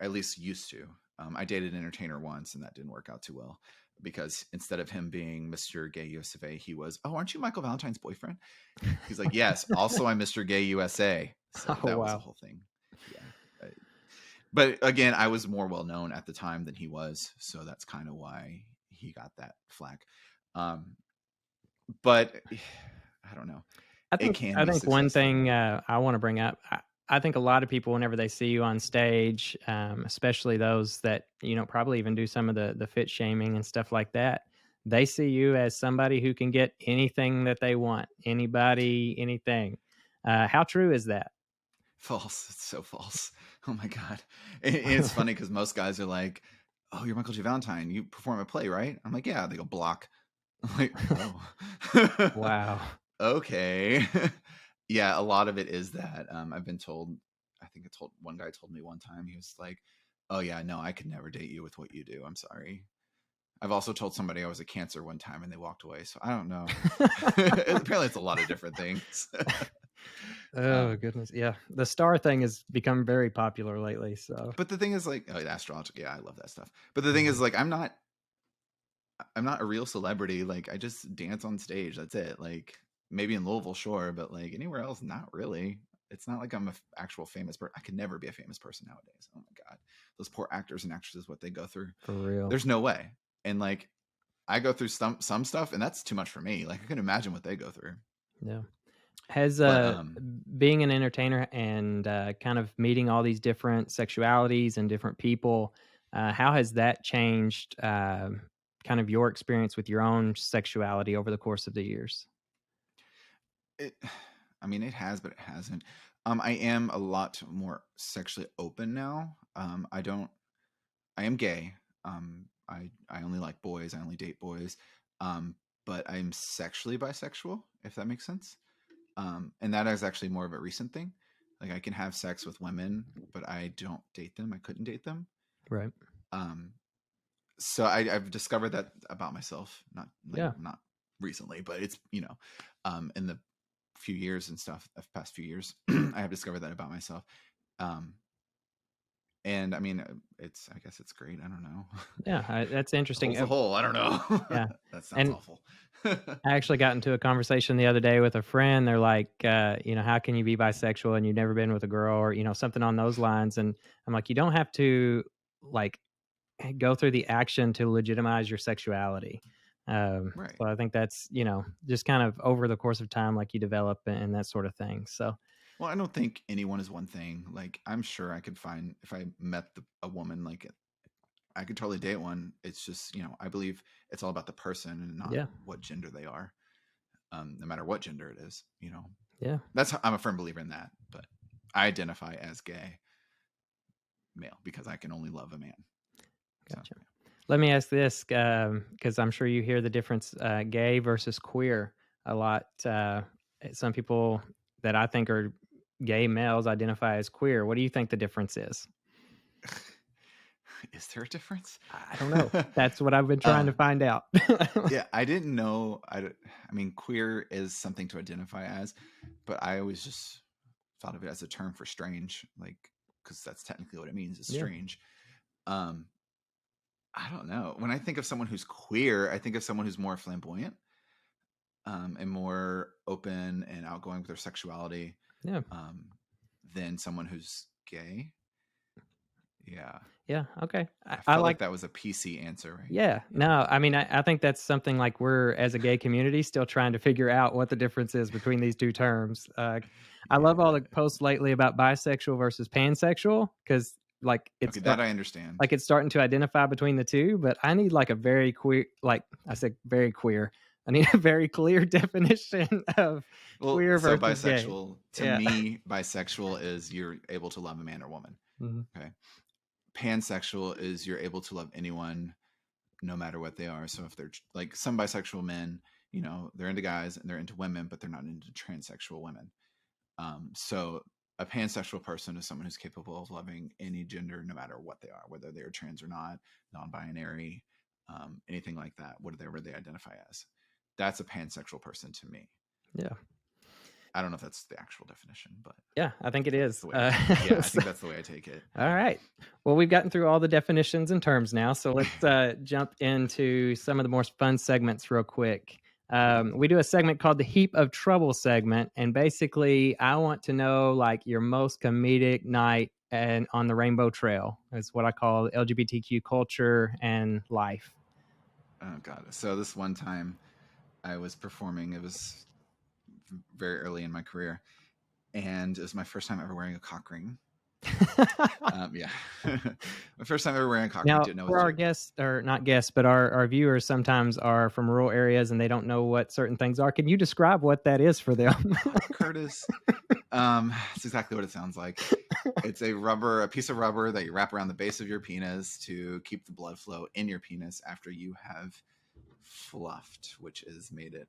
At least used to. I dated an entertainer once, and that didn't work out too well because instead of him being Mr. Gay USA, he was, "Oh, aren't you Mykul Valentine's boyfriend?" He's like, "Yes, also I'm Mr. Gay USA." So Oh, that was a wow. whole thing. Yeah. But again, I was more well known at the time than he was, so that's kind of why he got that flack. But I don't know. It can I be think one successful. thing I want to bring up. I think a lot of people, whenever they see you on stage, especially those that probably even do some of the fit shaming and stuff like that, they see you as somebody who can get anything that they want, anybody, anything. How true is that? False. It's so false. Oh my God. It's funny because most guys are like, "Oh, you're Mykul Jay Valentine. You perform a play, right?" I'm like, "Yeah." They go, "Block." I'm like, "Oh." Wow. Okay. Yeah, a lot of it is that. I've been told, I think one guy told me one time, he was like, "Oh yeah, no, I could never date you with what you do. I'm sorry." I've also told somebody I was a Cancer one time and they walked away. So I don't know. Apparently it's a lot of different things. Oh goodness, yeah. The star thing has become very popular lately. So, But the thing is, like, oh, astrology, yeah, I love that stuff. But the thing is, Mhm. like, I'm not a real celebrity. Like, I just dance on stage. That's it. Like, maybe in Louisville, sure, but like anywhere else, not really. It's not like I'm an actual famous person. I could never be a famous person nowadays. Oh my God, those poor actors and actresses, what they go through. For real. There's no way. And like, I go through some stuff, and that's too much for me. Like, I can imagine what they go through. Yeah. Has But being an entertainer and kind of meeting all these different sexualities and different people, how has that changed kind of your experience with your own sexuality over the course of the years? it, I mean, it has, but it hasn't. I am a lot more sexually open now. I am gay. I only like boys. I only date boys. Um, but I'm sexually bisexual, if that makes sense. And that is actually more of a recent thing. Like, I can have sex with women, but I don't date them. I couldn't date them. Right. Um, so I've discovered that about myself. Yeah. Not recently, but it's in the few years and stuff. The past few years, I have discovered that about myself. Um, and I mean, I guess it's great. I don't know. Yeah. That's interesting. Hole's a hole. I don't know. Yeah. That sounds And awful. I actually got into a conversation the other day with a friend. They're like, how can you be bisexual and you've never been with a girl or, something on those lines. And I'm like, you don't have to like go through the action to legitimize your sexuality. Right. So I think that's, just kind of over the course of time, like you develop and that sort of thing. So, Well, I don't think anyone is one thing. Like, I'm sure I could find, if I met a woman, like, I could totally date one. It's just, I believe it's all about the person and not yeah. what gender they are. No matter what gender it is, Yeah. I'm a firm believer in that. But I identify as gay male because I can only love a man. Gotcha. So, Let me ask this, because I'm sure you hear the difference, gay versus queer a lot. Some people that I think are gay males identify as queer. What do you think the difference is? is there a difference? I don't know. That's what I've been trying to find out. Yeah, I didn't know. I mean, queer is something to identify as, but I always just thought of it as a term for strange, like, because that's technically what it means, is Yeah. strange. Um, I don't know. When I think of someone who's queer, I think of someone who's more flamboyant, and more open and outgoing with their sexuality, Yeah. than someone who's gay. Yeah. Yeah. Okay. I I felt like. like that was a PC answer, right? Yeah. No, I mean, I think that's something like we're, as a gay community, still trying to figure out what the difference is between these two terms. I love all the Yeah. posts lately about bisexual versus pansexual because, like, Okay, that I understand. it's starting to identify between the two. But I need like a very queer, like I said, very queer. I need a very clear definition of Well, queer so versus gay. bisexual, to Yeah. me, bisexual is you're able to love a man or woman. Mhm. Okay. Pansexual is you're able to love anyone no matter what they are. So if they're like some bisexual men, they're into guys and they're into women, but they're not into transsexual women. So a pansexual person is someone who's capable of loving any gender no matter what they are, whether they're trans or not, non-binary, anything like that, whatever they identify as. That's a pansexual person to me. Yeah. I don't know if that's the actual definition, but yeah, I think it is. I think that's the way I take it. All right. Well, we've gotten through all the definitions and terms now, so let's jump into some of the more fun segments real quick. We do a segment called the Heap of Trouble segment, and basically, I want to know like your most comedic night and on the Rainbow Trail is what I call LGBTQ culture and life. Oh God! So this one time, I was performing. It was very early in my career, and it was my first time ever wearing a cock ring. Yeah, my first time ever wearing a cock ring. Now, Didn't know for our guests, or not guests, but our viewers sometimes are from rural areas and they don't know what certain things are. Can you describe what that is for them? Kurtis, it's exactly what it sounds like. It's a piece of rubber that you wrap around the base of your penis to keep the blood flow in your penis after you have fluffed, which has made it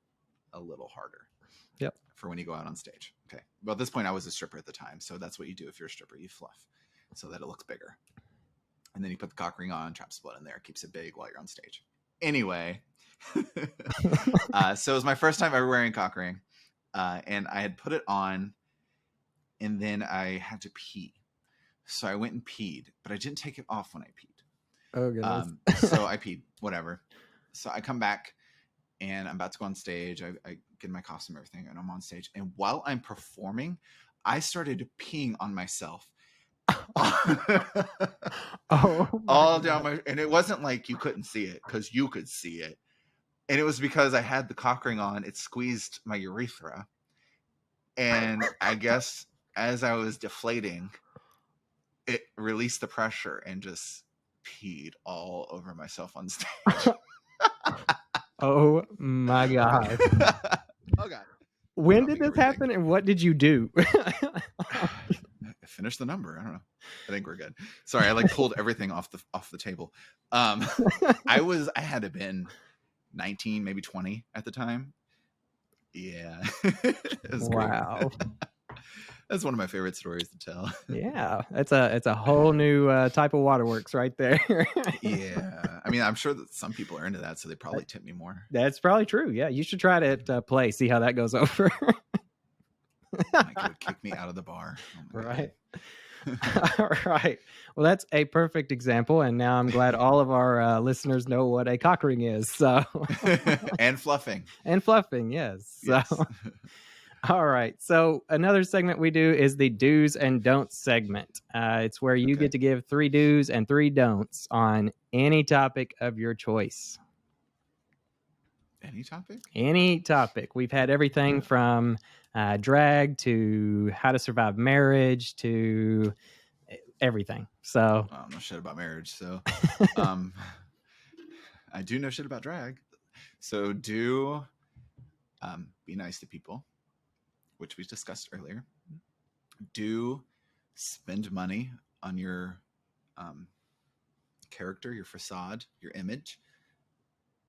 a little harder. Yep. For when you go out on stage. Okay. Well, at this point, I was a stripper at the time, so that's what you do if you're a stripper. You fluff so that it looks bigger, and then you put the cock ring on, traps blood in there, keeps it big while you're on stage. Anyway, so it was my first time ever wearing a cock ring, and I had put it on, and then I had to pee, so I went and peed, but I didn't take it off when I peed. Oh goodness. So I peed, whatever. So I come back. And I'm about to go on stage. I get my costume and everything, and I'm on stage. And while I'm performing, I started peeing on myself. All down my... And it wasn't like you couldn't see it, because you could see it. And it was because I had the cock ring on. It squeezed my urethra. And I guess as I was deflating, it released the pressure and just peed all over myself on stage. Oh my God. Oh God. When did this happen and what did you do? I finished the number. I don't know. I think we're good. Sorry, I like pulled everything off the table. I had to been 19, maybe 20 at the time. Yeah. Wow. That's one of my favorite stories to tell. Yeah, it's a whole new type of waterworks right there. Yeah, I mean, I'm sure that some people are into that, so they probably tip me more. That's probably true. Yeah, you should try it at play, see how that goes over. Mike would kick me out of the bar. Oh right. All right. Well, that's a perfect example, and now I'm glad all of our listeners know what a cock ring is. So, and fluffing. And fluffing, yes. Yes. So. All right. So another segment we do is the do's and don'ts segment. It's where you get to give 3 do's and 3 don'ts on any topic of your choice. Any topic? Any topic. We've had everything from drag to how to survive marriage to everything. So I don't know shit about marriage. So I do know shit about drag. So do be nice to people, which we discussed earlier. Do spend money on your character, your facade, your image,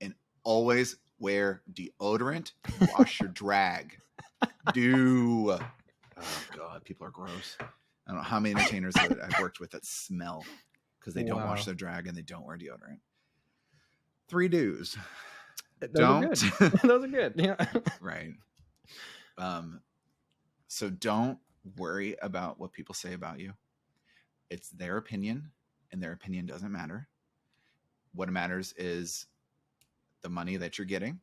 and always wear deodorant. Wash your drag. Oh God, people are gross. I don't know how many entertainers I've worked with that smell because they don't wash their drag and they don't wear deodorant. 3 do's. Those are good. Those are good. Yeah. Right. So don't worry about what people say about you. It's their opinion, and their opinion doesn't matter. What matters is the money that you're getting.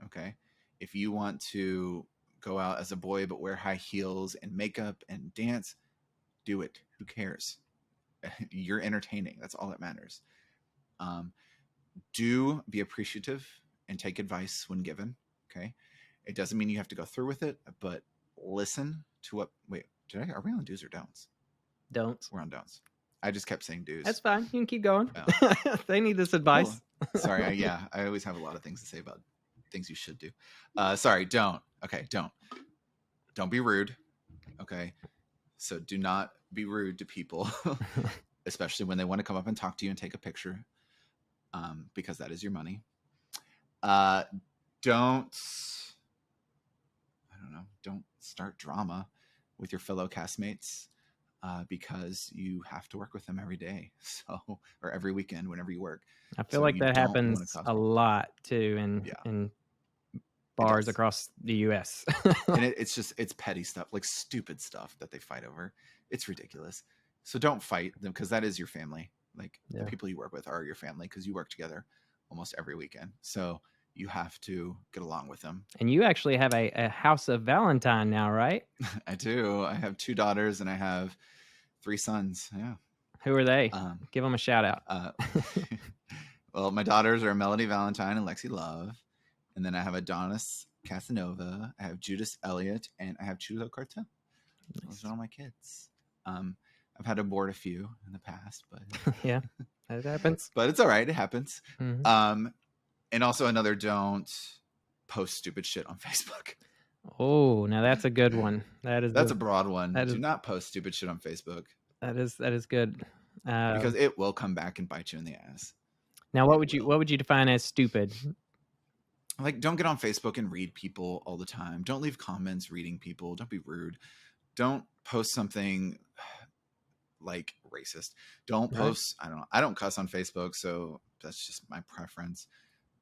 Okay. If you want to go out as a boy but wear high heels and makeup and dance, do it. Who cares? You're entertaining. That's all that matters. Do be appreciative and take advice when given. Okay. It doesn't mean you have to go through with it, but listen to what. Wait, are we on do's or don'ts? Don'ts. We're on don'ts. I just kept saying do's. That's fine. You can keep going. Oh. They need this advice. Cool. Sorry. I always have a lot of things to say about things you should do. Sorry. Don't. Okay. Don't be rude. Okay. So do not be rude to people, especially when they want to come up and talk to you and take a picture, because that is your money. Don't start drama with your fellow castmates. because you have to work with them every day, or every weekend whenever you work. I feel like that happens a lot too in bars across the U.S. And it's petty stuff, like stupid stuff that they fight over. It's ridiculous. So don't fight them, because that is your family. Like the people you work with are your family, because you work together almost every weekend. So you have to get along with them. And you actually have a House of Valentine now, right? I do. I have 2 daughters and I have 3 sons. Yeah. Who are they? Give them a shout out. Well, my daughters are Melody Valentine and Lexi Love. And then I have Adonis Casanova. I have Judas Elliott, and I have Chulo Cartel. Those are all my kids. I've had to abort a few in the past, but yeah, that happens. But it's all right. It happens. Mm-hmm. And also another, don't post stupid shit on Facebook. Oh, now that's a good one. That's a broad one. Do not post stupid shit on Facebook. That is good. Because it will come back and bite you in the ass. Now, what would you define as stupid? Like, don't get on Facebook and read people all the time. Don't leave comments reading people. Don't be rude. Don't post something like racist. Don't post, I don't cuss on Facebook, so that's just my preference.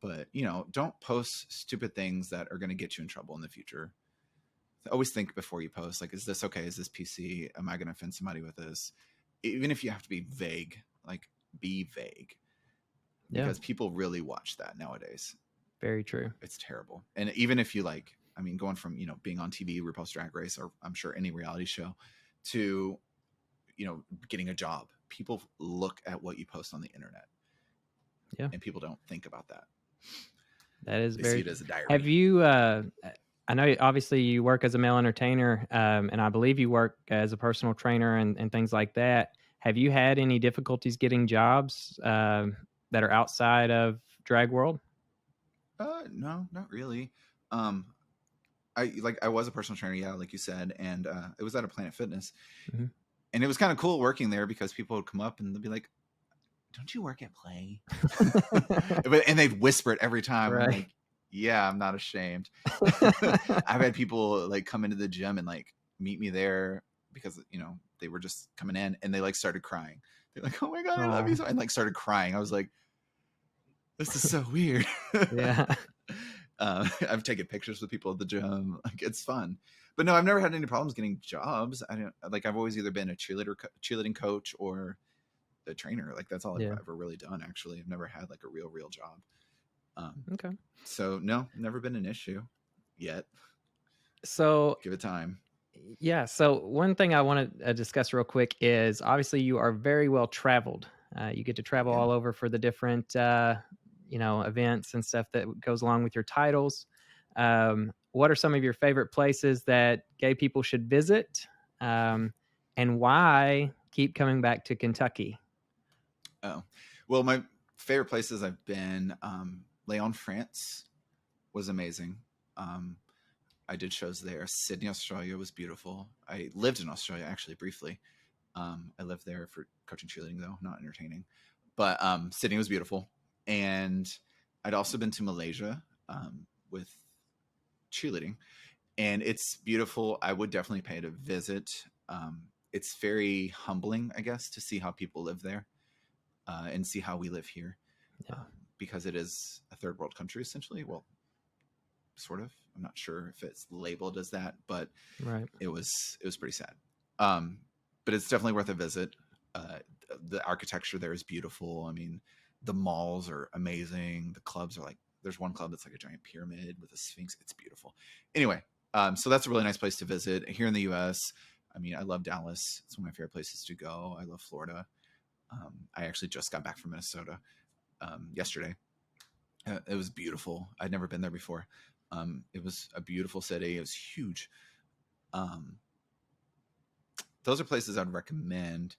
But, don't post stupid things that are going to get you in trouble in the future. Always think before you post, like, is this okay? Is this PC? Am I going to offend somebody with this? Even if you have to be vague, like, be vague. Because people really watch that nowadays. Very true. It's terrible. And even if you going from, being on TV, RuPaul's Drag Race, or I'm sure any reality show, to, getting a job, people look at what you post on the internet. Yeah. And people don't think about that. That is they see it as a diary. Have you, I know obviously you work as a male entertainer, and I believe you work as a personal trainer and things like that. Have you had any difficulties getting jobs that are outside of drag world? No, not really. I was a personal trainer, like you said, and it was at a Planet Fitness. Mm-hmm. And it was kind of cool working there, because people would come up and they'd be like, "Don't you work at Play?" And they'd whisper it every time. Right. I'm like, yeah, I'm not ashamed. I've had people like come into the gym and like meet me there because, they were just coming in and they like started crying. They're like, "Oh my God, I love you so," and like started crying. I was like, this is so weird. Yeah. I've taken pictures with people at the gym. Like, it's fun. But no, I've never had any problems getting jobs. I've always either been a cheerleading coach or the trainer. Like, that's all I've ever really done. Actually, I've never had like a real job. Okay. So no, never been an issue yet. So give it time. Yeah. So one thing I want to discuss real quick is obviously you are very well traveled. You get to travel all over for the different, events and stuff that goes along with your titles. What are some of your favorite places that gay people should visit? And why keep coming back to Kentucky? Oh, well, my favorite places I've been, Lyon, France was amazing. I did shows there. Sydney, Australia was beautiful. I lived in Australia actually briefly. I lived there for coaching cheerleading though, not entertaining. But Sydney was beautiful. And I'd also been to Malaysia with cheerleading. And it's beautiful. I would definitely pay to visit. It's very humbling, I guess, to see how people live there and see how we live here. Yeah. Because it is a third world country, essentially. Well, sort of. I'm not sure if it's labeled as that, but it was pretty sad. But it's definitely worth a visit. The architecture there is beautiful. I mean, the malls are amazing. The clubs are like, there's one club that's like a giant pyramid with a sphinx. It's beautiful. Anyway, so that's a really nice place to visit here in the US. I mean, I love Dallas. It's one of my favorite places to go. I love Florida. I actually just got back from Minnesota yesterday. It was beautiful. I'd never been there before. It was a beautiful city. It was huge. Those are places I'd recommend.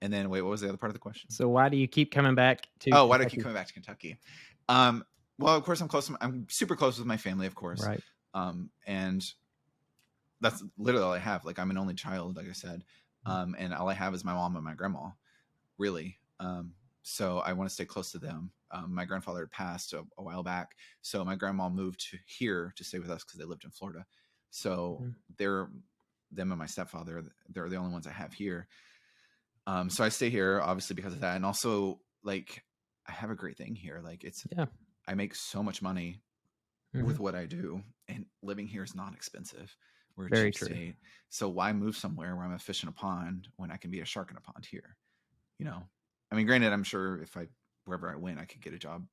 And then, wait, what was the other part of the question? So why do you keep coming back to Kentucky? Why do I keep coming back to Kentucky? Well, of course, I'm super close with my family, of course. Right. And that's literally all I have. Like, I'm an only child, like I said. And all I have is my mom and my grandma, really. So I want to stay close to them. My grandfather had passed a while back. So my grandma moved here to stay with us because they lived in Florida. So they're them and my stepfather, they're the only ones I have here. So I stay here obviously because of that. And also like I have a great thing here. Like I make so much money with what I do, and living here is not expensive. We're a Very cheap true. state. So why move somewhere where I'm a fish in a pond when I can be a shark in a pond here? You know, I mean, granted, I'm sure wherever I went, I could get a job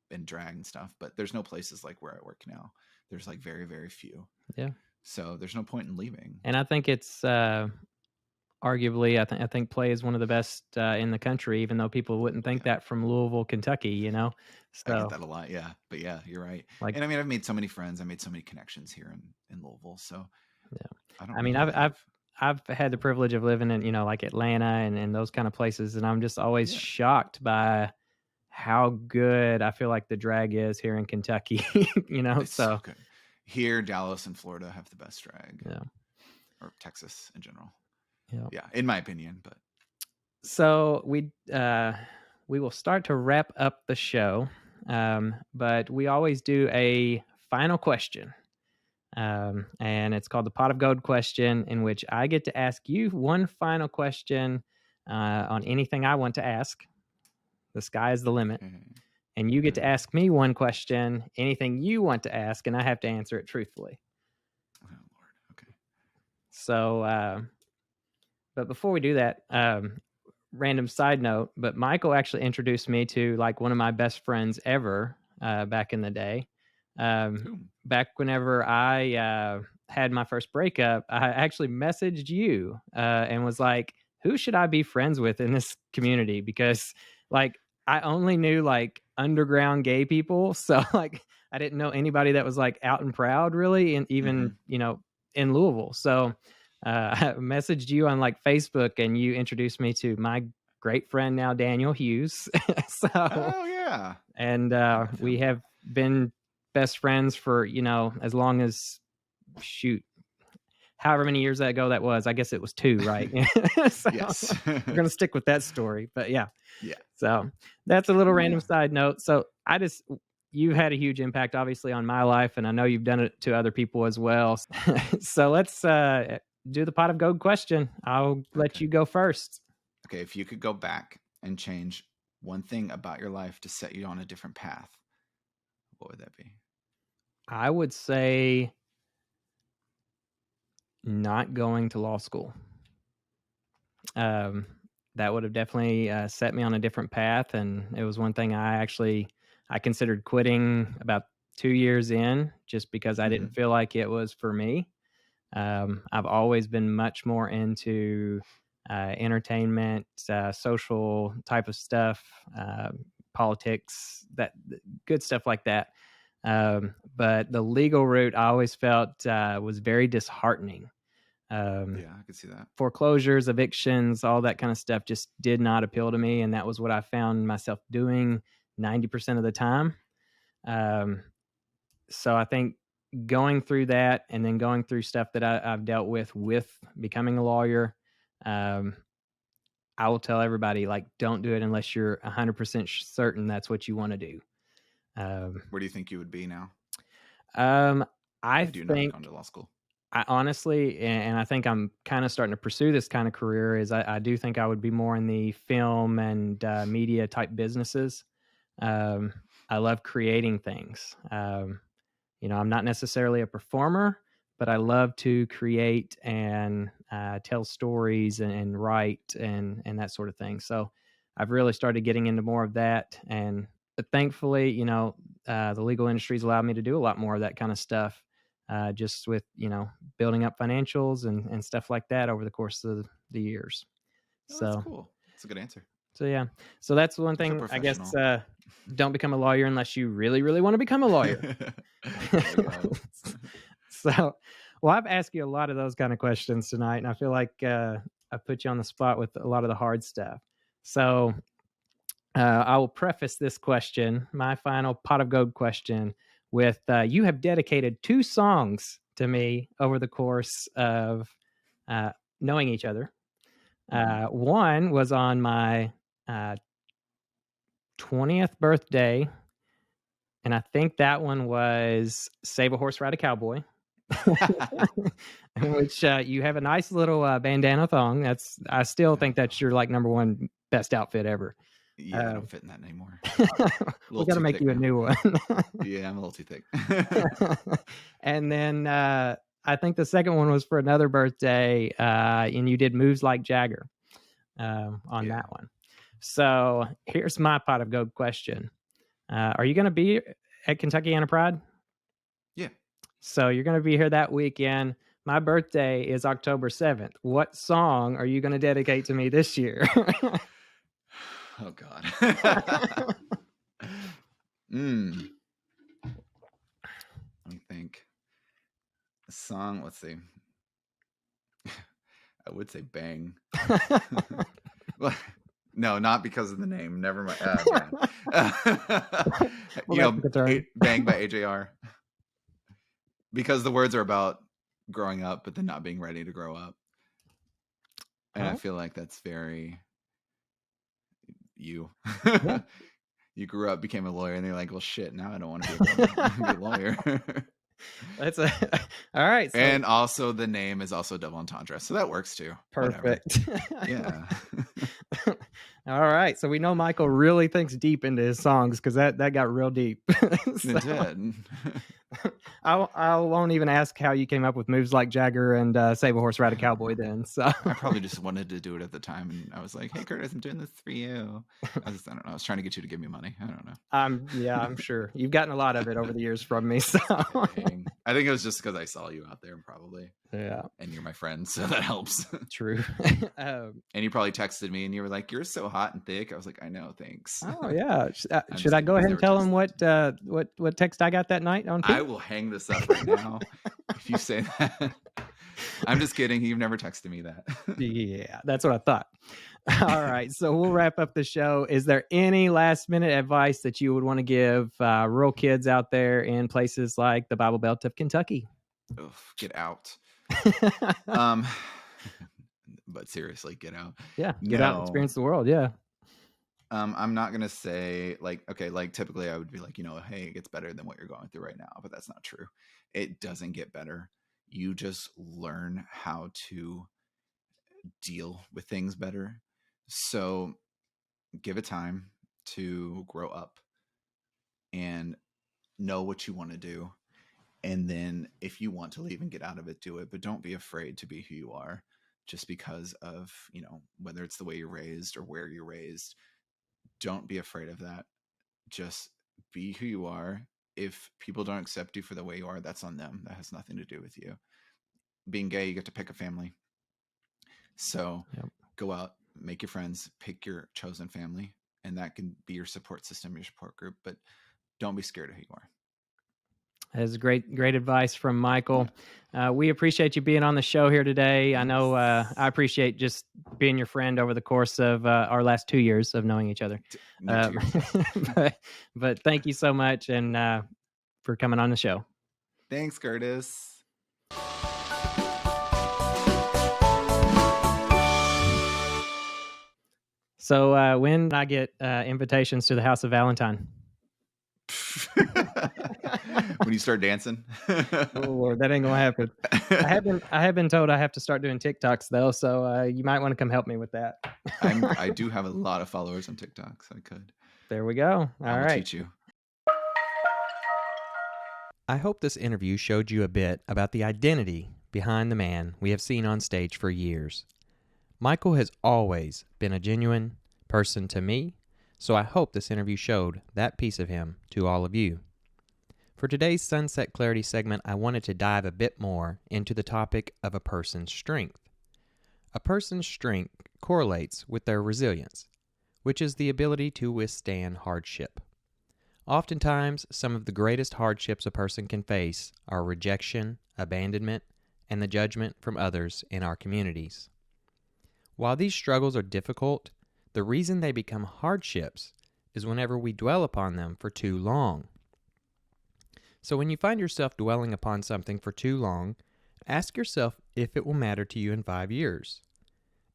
in drag and stuff, but there's no places like where I work now. There's like very, very few. Yeah. So there's no point in leaving. And I think it's arguably, I think play is one of the best in the country, even though people wouldn't think that from Louisville, Kentucky, you know? So, I get that a lot. Yeah. But yeah, you're right. Like, and I mean, I've made so many friends. I made so many connections here in Louisville. So yeah, I mean, I've had the privilege of living in, you know, like Atlanta and those kind of places. And I'm just always shocked by how good I feel like the drag is here in Kentucky, you know? It's so good. Here, Dallas and Florida have the best drag. Yeah. Or Texas in general. Yeah. Yeah. In my opinion, but. So we will start to wrap up the show. But we always do a final question. And it's called the Pot of Gold question, in which I get to ask you one final question on anything I want to ask. The sky is the limit. Okay. And you get to ask me one question, anything you want to ask, and I have to answer it truthfully. Oh, Lord. Okay. So, but before we do that, random side note, but Mykul actually introduced me to like one of my best friends ever back in the day. Back whenever I had my first breakup, I actually messaged you and was like, who should I be friends with in this community? Because like I only knew like underground gay people. So like I didn't know anybody that was like out and proud really. And even, you know, in Louisville. So I messaged you on like Facebook and you introduced me to my great friend now, Daniel Hughes. So, oh yeah. And we have been best friends for, you know, as long as however many years ago that was. I guess it was 2, right? So yes. We're going to stick with that story, but yeah. Yeah. So that's a little random side note. So you've had a huge impact obviously on my life, and I know you've done it to other people as well. So let's do the Pot of Gold question. I'll let you go first. Okay. If you could go back and change one thing about your life to set you on a different path, what would that be? I would say not going to law school. That would have definitely set me on a different path. And it was one thing I considered quitting about 2 years in, just because I didn't feel like it was for me. I've always been much more into entertainment, social type of stuff, politics, that good stuff like that. But the legal route I always felt was very disheartening. Yeah, I could see that. Foreclosures, evictions, all that kind of stuff just did not appeal to me. And that was what I found myself doing 90% of the time. So I think going through that and then going through stuff that I've dealt with becoming a lawyer, I will tell everybody, like, don't do it unless you're 100% certain that's what you want to do. Where do you think you would be now? I do think not go to law school. I honestly, and I think I'm kind of starting to pursue this kind of career, is I do think I would be more in the film and media type businesses. I love creating things. You know, I'm not necessarily a performer, but I love to create and tell stories and write and that sort of thing. So I've really started getting into more of that. But thankfully, you know, the legal industry's allowed me to do a lot more of that kind of stuff. Just with, you know, building up financials and stuff like that over the course of the years. So that's cool. That's a good answer. So yeah, so that's one thing. I guess don't become a lawyer unless you really, really want to become a lawyer. So, well, I've asked you a lot of those kind of questions tonight, and I feel like I put you on the spot with a lot of the hard stuff. So I will preface this question, my final Pot of Gold question, with you have dedicated 2 songs to me over the course of knowing each other. One was on my 20th birthday, and I think that one was Save a Horse, Ride a Cowboy. Which you have a nice little bandana thong. I still think that's your like number one best outfit ever. Yeah, I don't fit in that anymore. We got to make you a new one. Yeah, I'm a little too thick. And then I think the second one was for another birthday, and you did Moves Like Jagger on that one. So here's my pot of gold question. Are you going to be at Kentuckiana Pride? Yeah. So you're going to be here that weekend. My birthday is October 7th. What song are you going to dedicate to me this year? Oh, God. Let me think. A song, let's see. I would say Bang. Well, no, not because of the name. Never mind. Bang by AJR. Because the words are about growing up, but then not being ready to grow up. And I feel like that's very you. Yeah. You grew up, became a lawyer, and they're like, well, shit, now I don't want to be a lawyer. That's all right. So, and also the name is also double entendre, so that works too. Perfect. Yeah. All right. So we know Mykul really thinks deep into his songs because that got real deep. It did. I won't even ask how you came up with Moves Like Jagger and Save a Horse, Ride a Cowboy then. So I probably just wanted to do it at the time, and I was like, hey, Kurtis, I'm doing this for you. I don't know. I was trying to get you to give me money. I don't know. I'm sure. You've gotten a lot of it over the years from me. So I think it was just because I saw you out there probably. Yeah. And you're my friend, so that helps. True. And you probably texted me and you were like, you're so hot and thick. I was like, I know, thanks. Oh, yeah. Should I go ahead and tell him what text I got that night on Pete? I will hang this up right now if you say that. I'm just kidding. You've never texted me that. Yeah, that's what I thought. All right. So we'll wrap up the show. Is there any last minute advice that you would want to give rural kids out there in places like the Bible Belt of Kentucky? Get out. But seriously, get out. Yeah, get out and experience the world. Yeah. I'm not gonna say like typically I would be like, hey, it gets better than what you're going through right now, but that's not true. It doesn't get better. You just learn how to deal with things better. So give it time to grow up and know what you want to do. And then if you want to leave and get out of it, do it. But don't be afraid to be who you are just because of, whether it's the way you're raised or where you're raised. Don't be afraid of that. Just be who you are. If people don't accept you for the way you are, that's on them. That has nothing to do with you. Being gay, you get to pick a family. So Go out, make your friends, pick your chosen family, and that can be your support system, your support group. But don't be scared of who you are. That is great advice from Mykul. We appreciate you being on the show here today. I know I appreciate just being your friend over the course of our last 2 years of knowing each other. But thank you so much and for coming on the show. Thanks, Kurtis. So when I get invitations to the House of Valentine? When you start dancing. Oh Lord, that ain't gonna happen. I have been told I have to start doing TikToks though, so you might want to come help me with that. I do have a lot of followers on TikTok, so I could. There we go. All right. Teach you. I hope this interview showed you a bit about the identity behind the man we have seen on stage for years. Mykul has always been a genuine person to me, so I hope this interview showed that piece of him to all of you. For today's Sunset Clarity segment, I wanted to dive a bit more into the topic of a person's strength. A person's strength correlates with their resilience, which is the ability to withstand hardship. Oftentimes, some of the greatest hardships a person can face are rejection, abandonment, and the judgment from others in our communities. While these struggles are difficult, the reason they become hardships is whenever we dwell upon them for too long. So when you find yourself dwelling upon something for too long, ask yourself if it will matter to you in 5 years.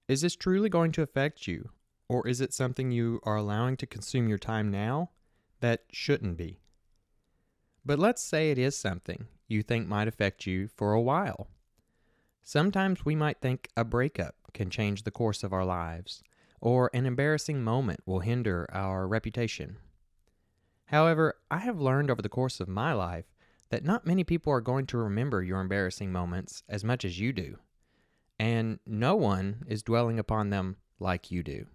Is this truly going to affect you, or is it something you are allowing to consume your time now that shouldn't be? But let's say it is something you think might affect you for a while. Sometimes we might think a breakup can change the course of our lives, or an embarrassing moment will hinder our reputation. However, I have learned over the course of my life that not many people are going to remember your embarrassing moments as much as you do, and no one is dwelling upon them like you do.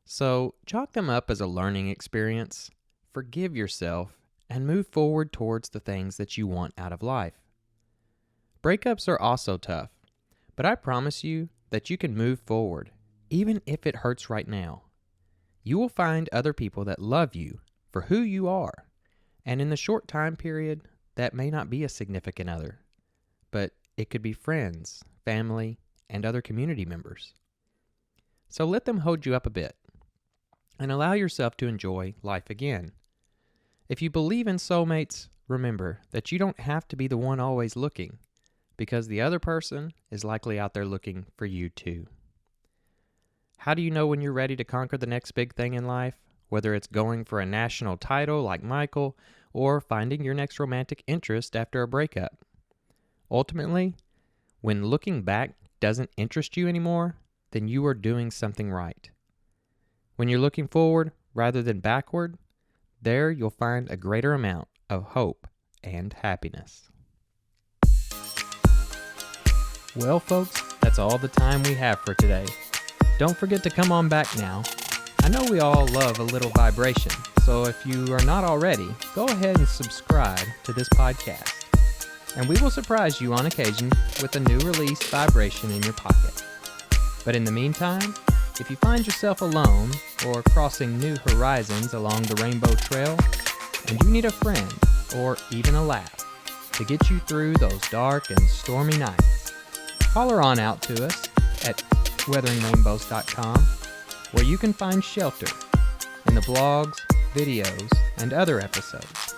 So chalk them up as a learning experience, forgive yourself, and move forward towards the things that you want out of life. Breakups are also tough, but I promise you that you can move forward, even if it hurts right now. You will find other people that love you for who you are, and in the short time period, that may not be a significant other, but it could be friends, family, and other community members. So let them hold you up a bit, and allow yourself to enjoy life again. If you believe in soulmates, remember that you don't have to be the one always looking, because the other person is likely out there looking for you too. How do you know when you're ready to conquer the next big thing in life? Whether it's going for a national title like Mykul, or finding your next romantic interest after a breakup. Ultimately, when looking back doesn't interest you anymore, then you are doing something right. When you're looking forward rather than backward, there you'll find a greater amount of hope and happiness. Well, folks, that's all the time we have for today. Don't forget to come on back now. I know we all love a little vibration, so if you are not already, go ahead and subscribe to this podcast. And we will surprise you on occasion with a new release vibration in your pocket. But in the meantime, if you find yourself alone or crossing new horizons along the Rainbow Trail, and you need a friend or even a laugh to get you through those dark and stormy nights, holler on out to us at weatheringrainbows.com, where you can find shelter in the blogs, videos, and other episodes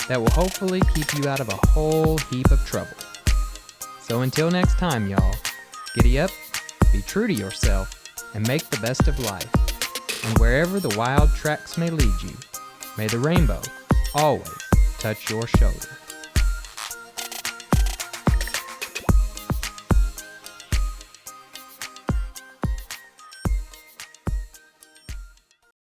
that will hopefully keep you out of a whole heap of trouble. So until next time, y'all, giddy up, be true to yourself, and make the best of life. And wherever the wild tracks may lead you, may the rainbow always touch your shoulder.